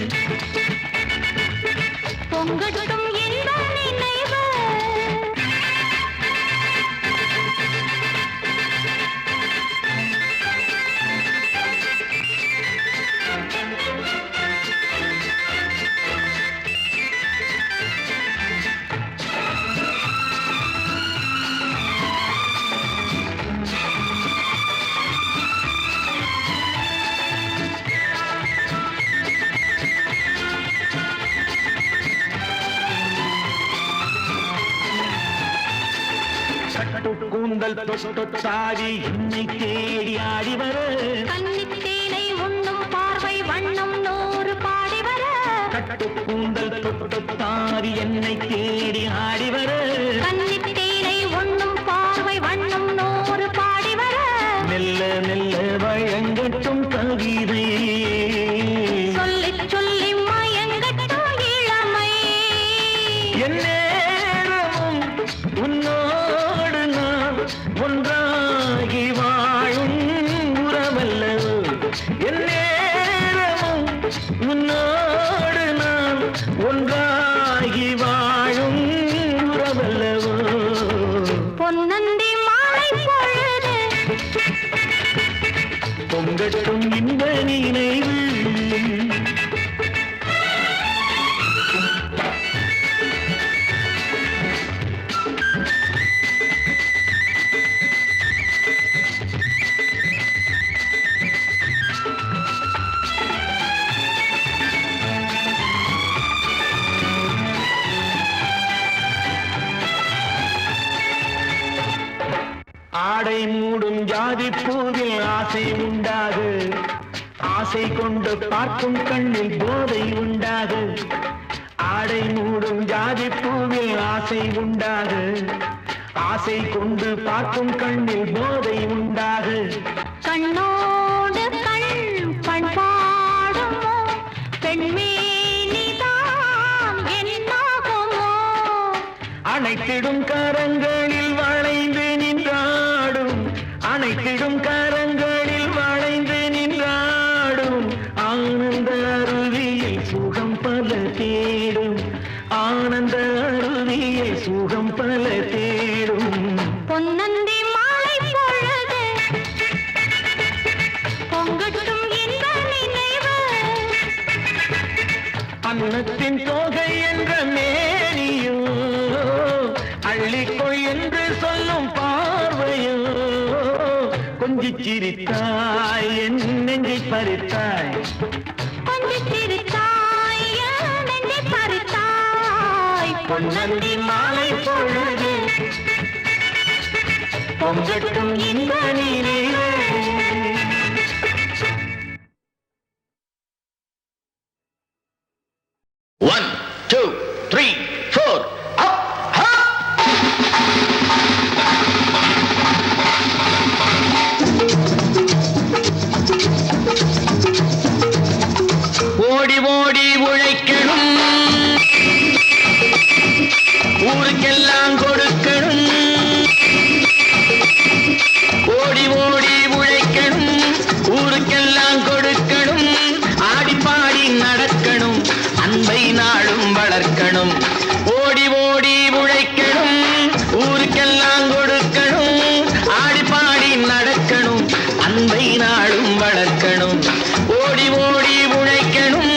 பொங்கட்டும் இன்ப நினைவு கூந்தல் தொட்டாடி என்னை தேடி ஆடி வர கன்னித்தேனை உண்ணும் பார்வை வண்ணம் 100 பாடி வர கட்டு கூந்தல் தொட்டாடி என்னை தேடி ஆடி வர கன்னித்தேனை உண்ணும் பார்வை வண்ணம் 100 பாடி வர மெல்ல மெல்ல வழங்கட்டும் கவிதை சொல்லி சொல்லி மயங்கட்டும் இளமை எந்நேரமும் உன்னோடு நான் ஒன்றாகி வாழும் உறவல்லவோ எந்நேரமும் உன்னோடு நான் ஒன்றாகி வாழும் உறவல்லவோ. பொன்னந்தி மாலை பொழுது பொங்கட்டும் இன்ப நினைவு ஆடை மூடும் ஜாதி பூவில் ஆசை உண்டாகு ஆசை கொண்டு பார்க்கும் கண்ணில் போதை உண்டாகு ஆடை மூடும் ஜாதி பூவில் ஆசை உண்டாகு ஆசை கொண்டு பார்க்கும் கண்ணில் போதை உண்டாகு கண்ணோடு கண் பண்பாடுமோ பெண்மேனிதான் என்னாகுமோ அனைத்திடும் கரங்களில் வளைந்து நின்றாடும் அனைத்திடும் கரங்களில் வளைந்து நின்றாடும் ஆனந்த அருவியில் சுகம் பல தேடும் ஆனந்த அருவியில் சுகம் பல தேடும் பொன்னந்தி மாலை பொழுது பொங்கட்டும் இந்த நினைவு அன்னத்தின் தோகை என்ற மேனியோ அள்ளிக்கொள் என்று சொல்லும் பார்வையோ கொஞ்சிச் சிரித்தாய் என் நெஞ்சை பறித்தாய் கொஞ்சம் சிரித்தாய் என் நெஞ்சை பறித்தாய் பொன்னந்தி மாலை பொழுது பொங்கட்டும் இந்த நினைவு One, two, three, four. Up, up. ஓடி ஓடி உழைக்கணும் ஊருக்கெல்லாம் கொடுக்கணும் ஓடி ஓடி உழைக்கணும் ஊருக்கெல்லாம் கொடுக்கணும் ஆடி பாடி நடக்கணும் அன்பை நாளும் வளர்க்கணும் ஓடி ஓடி உழைக்கணும் ஊருக்கெல்லாம் கொடுக்கணும் ஆடி பாடி நடக்கணும் அன்பை நாளும் வளர்க்கணும் ஓடி ஓடி உழைக்கணும்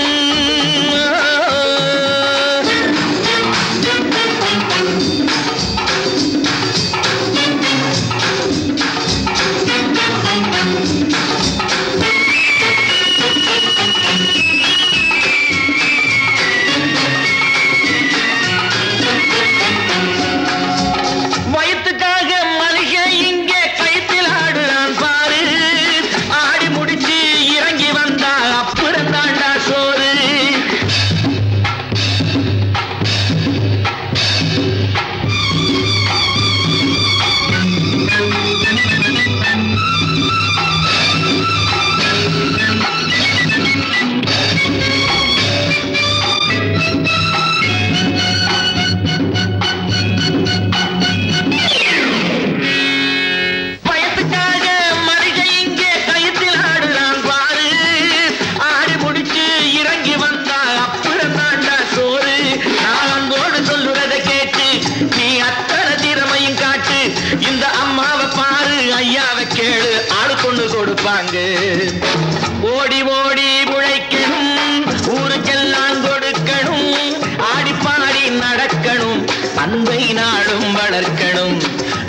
வயிற்றுக்காக மனுஷன் இங்கே கைத்தில் ஆடுறான் பாரு ஆடி முடிச்சு இறங்கி வந்தா அப்புறம் தாண்டா சோறு பயத்துக்காக மனுஷன் இங்கே கைத்தில் ஆடுறான் பாரு ஆடி முடிச்சு இறங்கி வந்தா அப்புறம் தாண்டா சோறு நான் அன்போடு சொல்லுறதை கேட்டு நீ அத்தனை திறமையும் காட்டு இந்த அம்மாவை பாரு ஐயாவை கேளு ஆடு கொண்டு கொடுப்பாங்க ஓடி ஓடி உழைக்கணும் ஊருக்கெல்லாம் கொடுக்கணும் ஆடி பாடி நடக்கணும் அன்பை நாளும் வளர்க்கணும்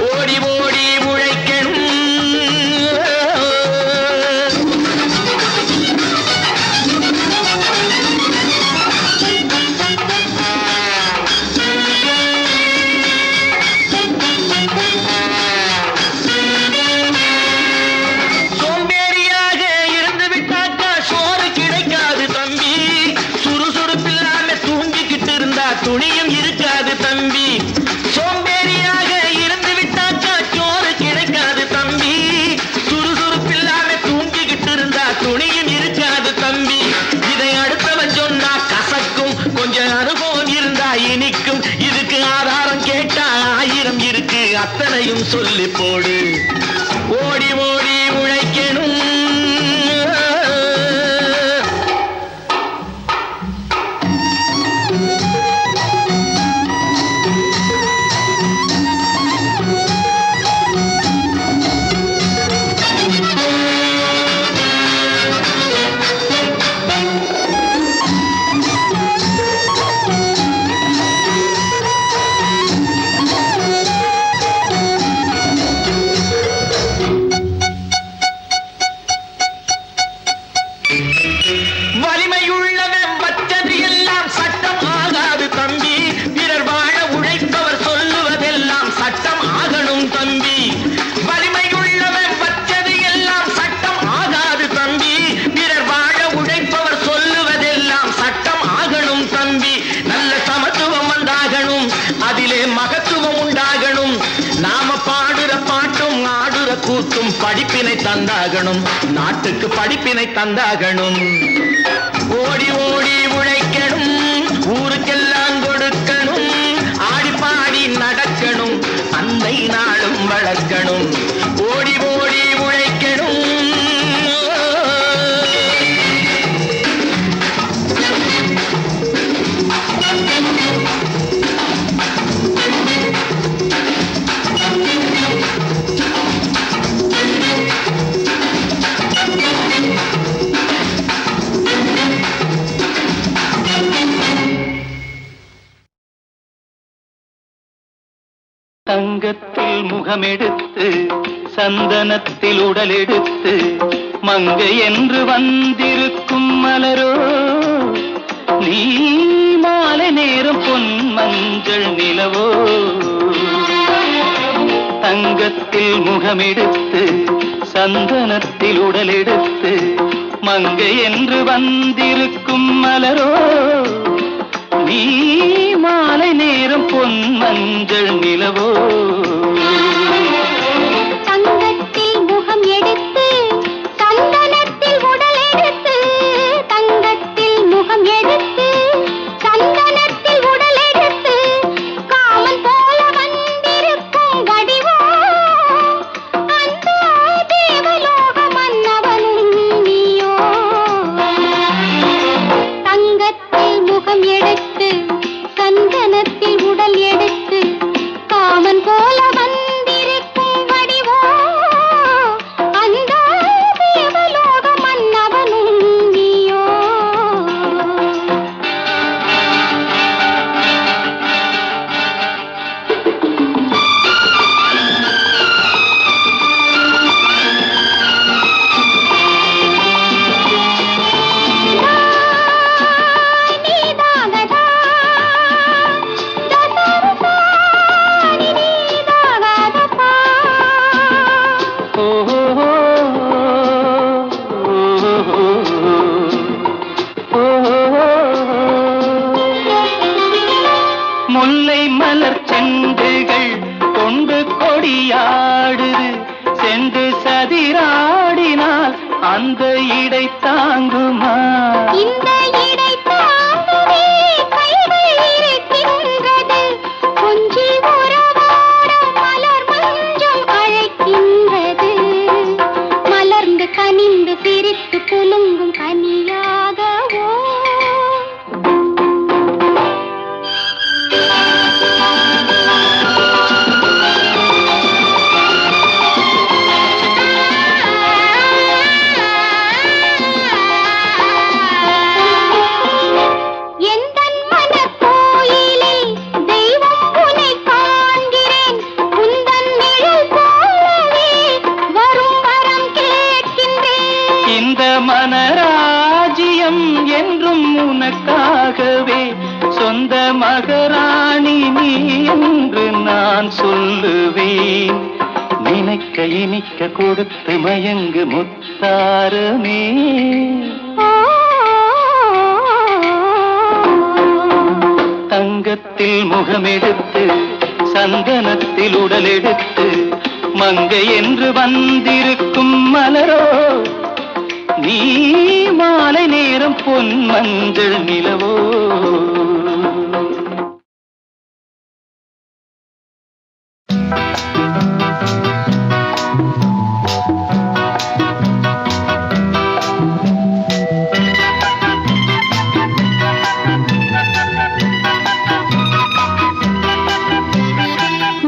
ஓடி ஓடி உழைக்கணும் சோம்பேறியாக இருந்து விட்டாக்கா சோறு கிடைக்காது தம்பி சுறுசுறுப்பில்லாம தூங்கிக்கிட்டு இருந்தா துணியும் இருக்காது தம்பி சோம்பேறியாக இருந்து விட்டாக்கா சோறு கிடைக்காது தம்பி சுறுசுறுப்பில்லாம தூங்கிக்கிட்டு இருந்தா துணியும் இருக்காது தம்பி இதை அடுத்தவன் சொன்னா கசக்கும் கொஞ்சம் அனுபவம் இருந்தா இனிக்கும் இதுக்கு ஆதாரம் கேட்டா 1000 இருக்கு அத்தனையும் சொல்லி போடு ஓடி ஓடி உழைக்கணும் படிப்பினை தந்தாகணும், நாட்டுக்கு படிப்பினை தந்தாகணும். ஓடி ஓடி உழைக்கணும், ஊருக்கெல்லாம் கொடுக்கணும், ஆடி பாடி நடக்கணும், அன்னை நாளும் வளர்க்கணும். ஓடி ஓடி உழைக்கணும். தங்கத்தில் முகமெடுத்து சந்தனத்தில் உடலெடுத்து மங்கை என்று வந்திருக்கும் மலரோ, நீ மாலை நேரம் பொன் மஞ்சள் நிலவோ. தங்கத்தில் முகமெடுத்து சந்தனத்தில் உடலெடுத்து மங்கை என்று வந்திருக்கும் மலரோ, நீ மாலை நேரம் பொன் மஞ்சள் நிலவோ. தங்கத்தில் முகம் எடுத்து சந்தனத்தில் உடல் எடுத்து, தங்கத்தில் முகம் எடுத்து சந்தனத்தில் உடல் எடுத்து, காமன் போல வந்திருக்கும் வடிவோ, அந்த தேவலோக மன்னவனும் நீயோ. தங்கத்தில் முகம் எடுத்து சந்தனத்தில் உடல் எடுத்து, காமன் போல வந்திருக்கும் வடிவோ, அந்த தேவலோக மன்னவனும் நீயோ. முல்லை மலர் செண்டுகள் கொண்டு கொடியாடுது, செண்டு சதிராடினால் அந்த இடை தாங்குமா? இந்த இடை தாங்குவே கைகள் இருக்கின்றது, கொஞ்சி உறவாட மலர் மஞ்சம் அழைக்கின்றது, மலர்ந்து கனிந்து பிரித்து குலுங்கும் கனியாகவோ. எந்தன் மனக்கோயிலில் தெய்வம் உன்னை காண்கிறேன், உந்தன் நிழல் போலவே வரும் வரம் கேட்கின்றேன். இந்த மனராஜ்யம் என்றும் உனக்காகவே, சொந்த மகராணி நீ என்று நான் சொல்லுவேன். நினைக்க இனிக்க கொடுத்து மயங்கு முத்தாரமே. தங்கத்தில் முகமெடுத்து சந்தனத்தில் உடலெடுத்து மங்கை என்று வந்திருக்கும் மலரோ, நீ மாலை நேரம் பொன் மஞ்சள் நிலவோ.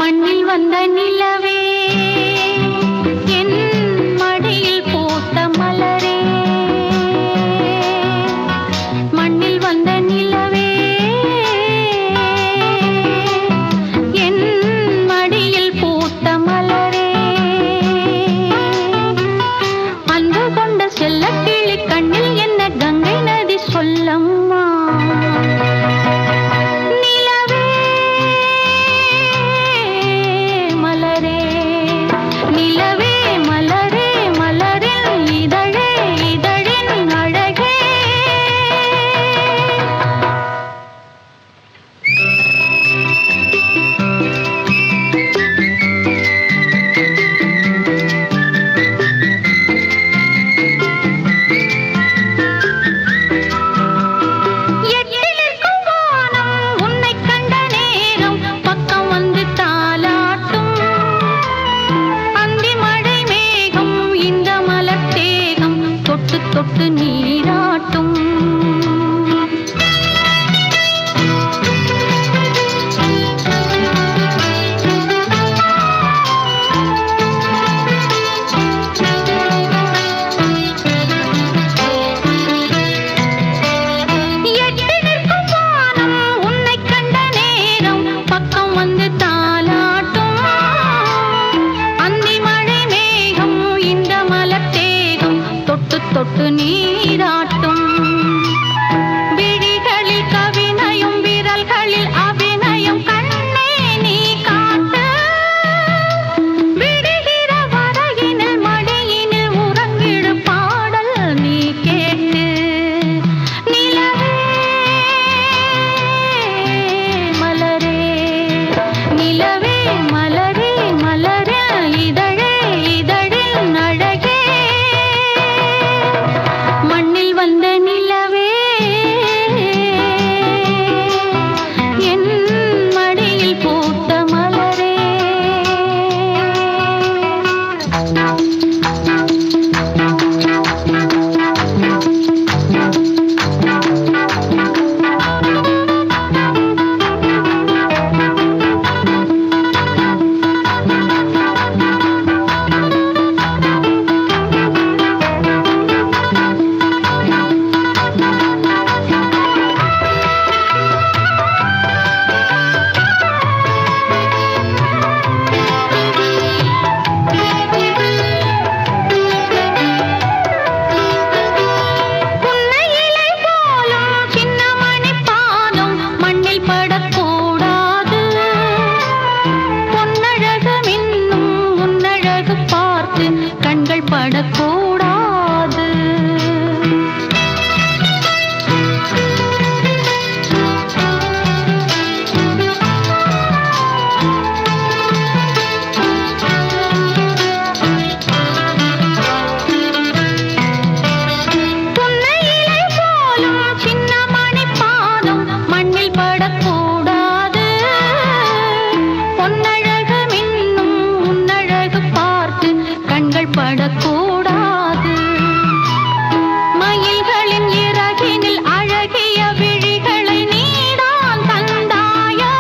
மண்ணில் வந்த நிலவே, என் மடியில் பூத்த மலரே, மண்ணில் வந்த நிலவே, என் மடியில் பூத்த படக்கூடாது. படக்கூடாது. மயில்களின் இறகினில் அழகிய விழிகளை நீதான் தந்தாயோ,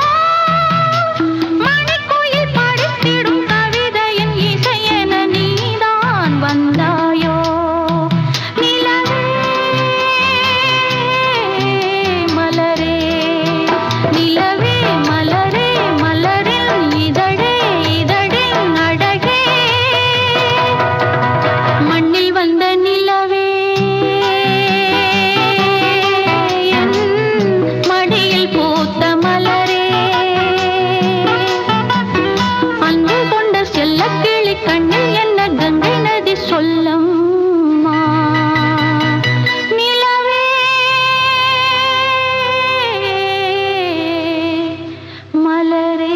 மணிக்குயில் படித்திடும் கவிதையின் இசையென நீதான் வந்தாயோ. நிலவே மலரே, நிலவே மலரே, மலரின் இதழே, இதழின் அழகே, மண்ணில் வந்த நிலவே, என் மடியில் பூத்த மலரே, அன்பு கொண்ட செல்லக்கிளி கண்ணில் என்ன கங்கை நதி சொல்லம்மா. நிலவே மலரே.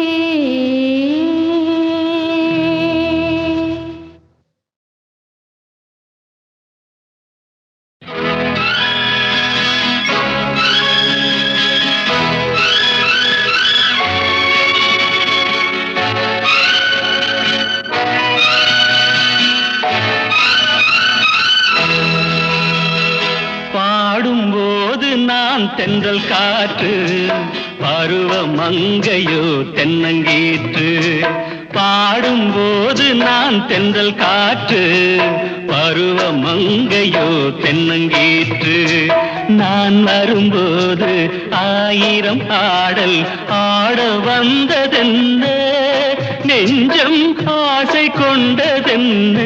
பாடும்போது நான் தென்றல் காற்று, பருவ மங்கையோ தென்னங்கீற்று. பாடும்போது நான் தென்றல் காற்று, பருவ மங்கையோ தென்னங்கீற்று. நான் வரும்போது ஆயிரம் ஆடல் ஆட வந்ததென்ன, நெஞ்சம் ஆசை கொண்டதென்ன.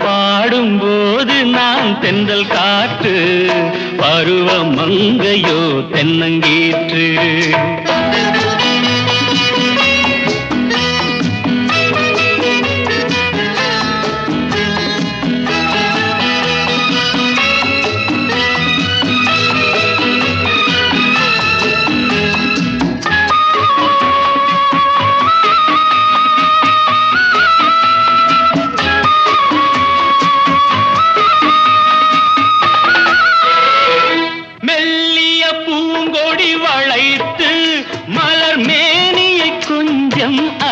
பாடும்போது நான் தென்றல் காற்று, பருவ மங்கையோ தென்னங்கீற்று.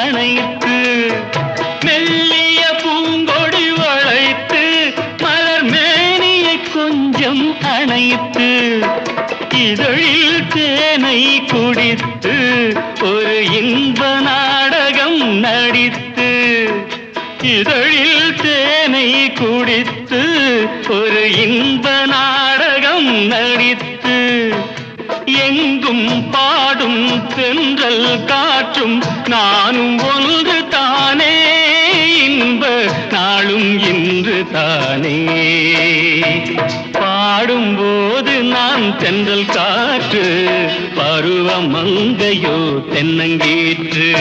அணைத்து, மெல்லிய பூங்கொடி வளைத்து, மலர் மேனியை கொஞ்சம் அணைத்து, இதழில் தேனை குடித்து, ஒரு இன்ப நாடகம் நடித்து, இதழில் தேனை குடித்து, ஒரு இன்ப நாடகம் நடித்து, எங்கும் பாடும் தென்றல் காற்றும் நானும் ஒன்று தானே, இன்ப நாளும் இன்று தானே. பாடும்போது நான் தென்றல் காற்று, பருவ மங்கையோ தென்னங்கீற்று.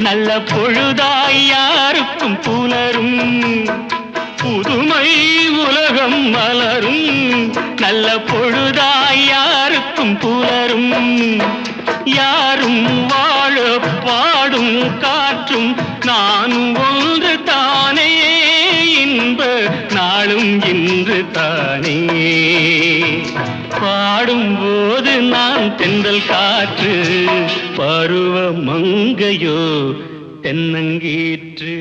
நல்ல பொழுதாய் யாருக்கும் புலரும், புதுமை உலகம் மலரும். நல்ல பொழுதாய் யாருக்கும் புலரும், யாரும் வாழ பாடும் காற்றும் நானும் ஒன்று தானே, இன்ப நாளும் இன்று தானே. பாடும்போது நான் தென்றல் காற்று, பருவ மங்கையோ தென்னங்கீற்று.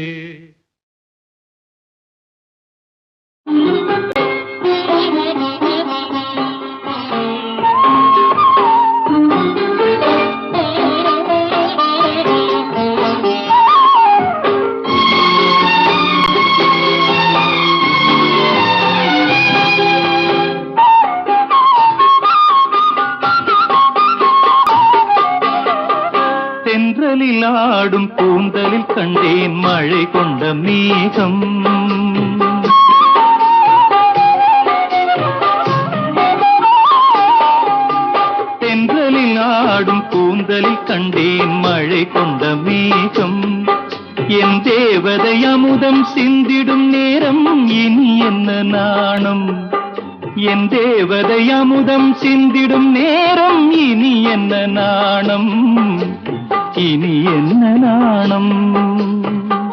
தென்றலில் ஆடும் கூந்தலில் கண்டேன் மழை கொண்ட மேகம். தென்றலில் ஆடும் கூந்தலில் கண்டேன் மழை கொண்ட மேகம். என் தேவதை அமுதம் சிந்திடும் நேரம் இனி என்ன நாணம். என் தேவதை அமுதம் சிந்திடும் நேரம் இனி என்ன நாணம். இனி என்ன நாணம்.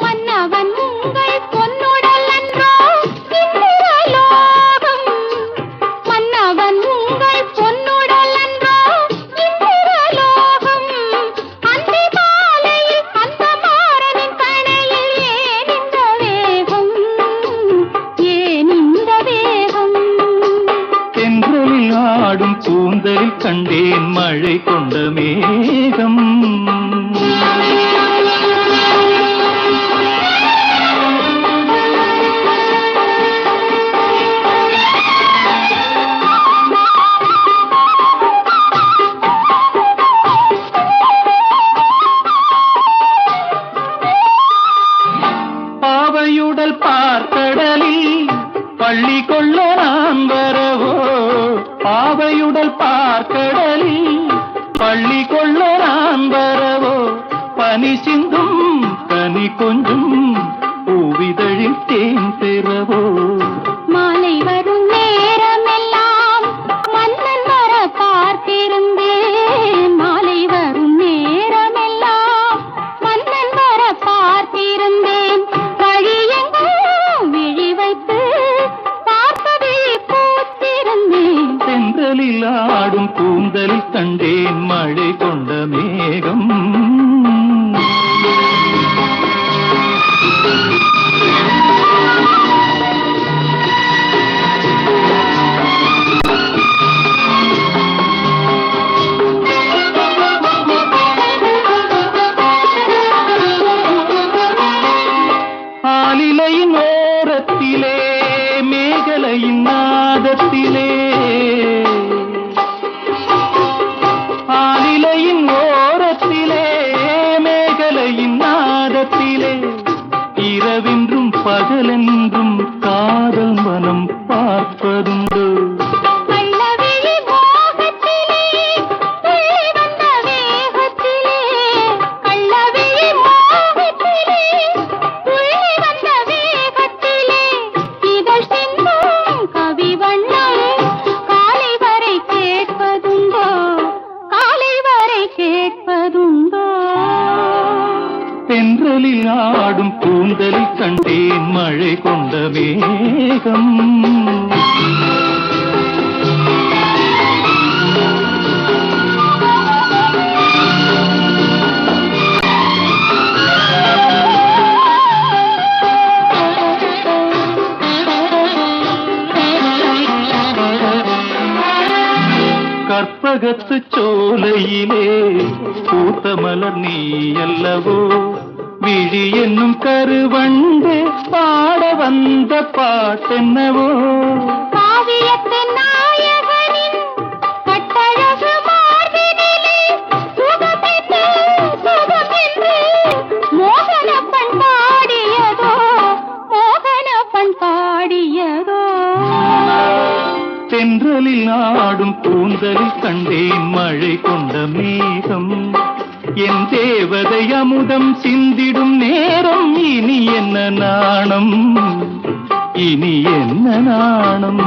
மன்னவன் உங்கள் பொன்னுடல் என்றோ இந்திரலோகம். மன்னவன் உங்கள் பொன்னுடல் என்றோ இந்திரலோகம். அந்தி மாலையில் அந்த மாறனின் கணையில் ஏன் இந்த வேகம். ஏன் இந்த வேகம். தென்றலில் ஆடும் கூந்தலில் கண்டேன் மழை கொண்ட மேகம். பாவையுடல் பார்க்கடலில் பள்ளி கொள்ள நான் வரவோ. பாவையுடல் பார்க்கடலில் பள்ளி கொள்ள நான் வரவோ. பனி சிந்தும் கனி கொஞ்சும் பூவிதழில் தேன் பெறவோ. மாலை வரும் நேரமெல்லாம் மன்னன் வர பார்த்திருந்தேன். மாலை வரும் நேரமெல்லாம் மன்னன் வர பார்த்திருந்தேன். வழியெங்கும் விழி வைத்து பார்ப்பதை பூத்திருந்தேன். தென்றலில் ஆடும் கூந்தலில் கண்டேன் மழை கொண்ட மேகம். ஆலிலையின் ஓரத்திலே மேகலையின் நாதத்திலே. ஆலிலையின் ஓரத்திலே மேகலையின் நாதத்திலே. இரவென்றும் பகலென்றும் காதல் மனம் பார்ப்பதுண்டு. கள்ளவிழி மோகத்திலே துள்ளி வந்த வேகத்திலே. கள்ளவிழி மோகத்திலே துள்ளி வந்த வேகத்திலே. இதழ் சிந்தும் கவி வண்ணம் காலை வரை கேட்பதுண்டோ. காலை வரை கேட்பதுண்டோ. தென்றலில் ஆடும் கூந்தலில் கண்டேன் மழை கொண்ட மேகம். கற்பகத்து சோலையிலே பூத்த மலர் நீ அல்லவோ. விழி என்னும் கருவண்டு பாட வந்த பாட்டென்னவோ. காவியத்து நாயகனின் கட்டழகு மார்பினிலே சுகமென்று சுகமென்று மோகனப்பன் பாடியதோ. மோகனப்பன் பாடியதோ. தென்றலில் ஆடும் கூந்தலில் கண்டேன் மழை கொண்ட மேகம். என் தேவதை அமுதம் சிந்திடும் நேரம் இனி என்ன நாணம். இனி என்ன நாணம்.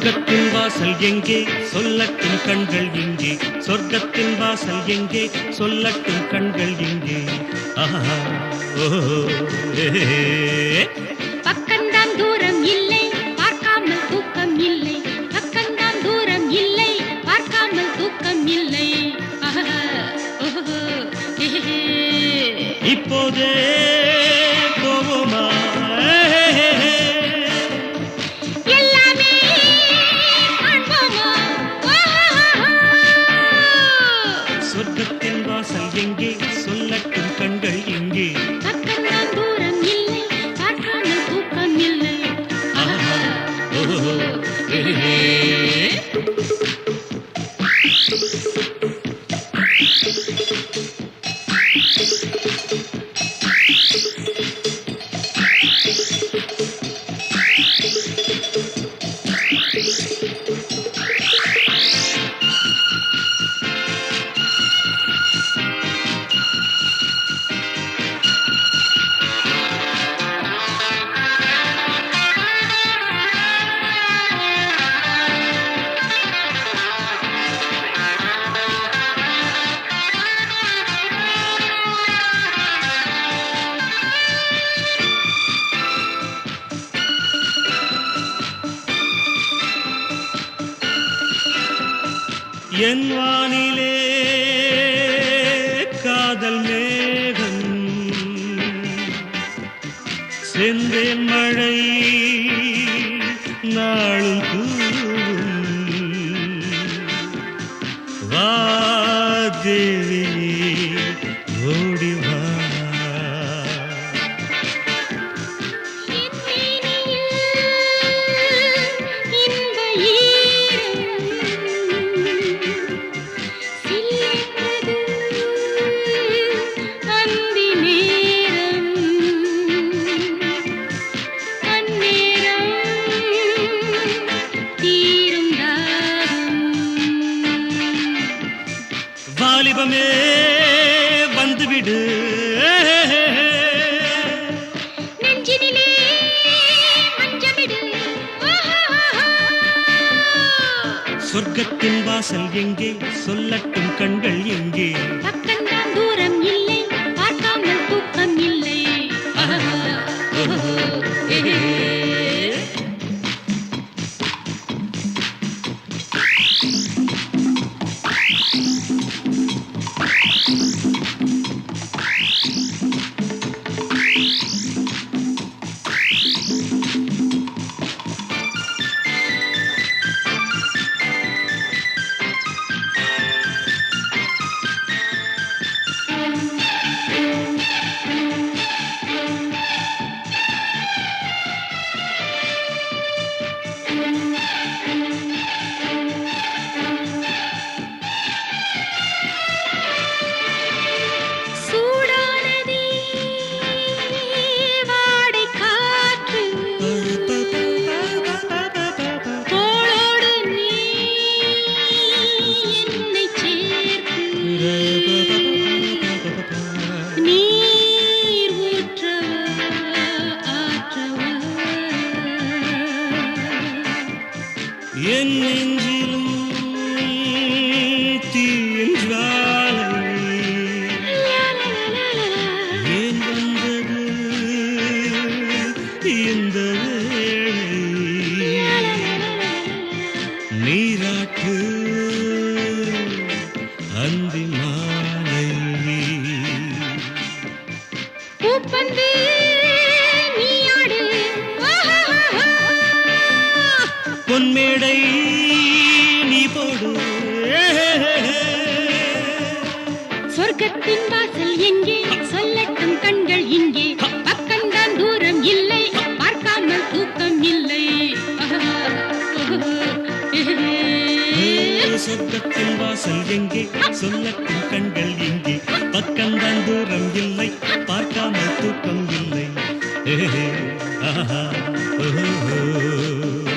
சொர்க்கத்தின் வாசல் எங்கே சொல்லட்டும் கண்கள் எங்கே சொர்க்கத்தின் வாசல் எங்கே சொல்லட்டும் கண்கள் எங்கே ஆஹா ஓஹோ பக்கம்தான் தூரம் இல்லை பார்க்காமல் தூக்கம் இல்லை பக்கம்தான் தூரம் இல்லை பார்க்காமல் தூக்கம் இல்லை இப்போதே போவோமா எல்லாமே காண்போமா சொர்க்கத்தின் வாசல் எங்கே சொல்லட்டும் கண்கள் எங்கே பக்கம்தான் தூரம் இல்லை பார்க்காமல் தூக்கம் இல்லை ஆஹா ஓஹோ என் வானிலே காதல் மேகம் செந்தேன் மழை நாளும் தூவும் வா தேவியே ஓடி வா வாலிபமே வந்துவிடு நெஞ்சினிலே மஞ்சமிடு சொர்க்கத்தின் வாசல் எங்கே சொல்லட்டும் கண்கள் எங்கே பக்கம்தான் தூரம் இல்லை பார்க்காமல் தூக்கம் இல்லை சூடானதே வாடை காற்று தோளோடு நீ என்னை சேர்த்து நீர் ஊற்றவா ஆற்றவா என் நெஞ்சிலும் தீயின் ஜுவாலை ஏன் வந்தது இந்த வேளை நீராட்டு அந்தி மாலை பூப்பந்து நீயாடு பொன்மேடை நீ போடு சொர்க்கத்தின் வாசல் எங்கே சொல்லட்டும் கண்கள் இங்கே பக்கம்தான் தூரம் இல்லை பார்க்காமல் தூக்கம் இல்லை சொர்க்கத்தின் வாசல் எங்கே சொல்லட்டும் கண்கள் இங்கே பக்கம்தான் தூரம் இல்லை பார்க்காமல் தூக்கம் இல்லை ஆஹா ஓஹோ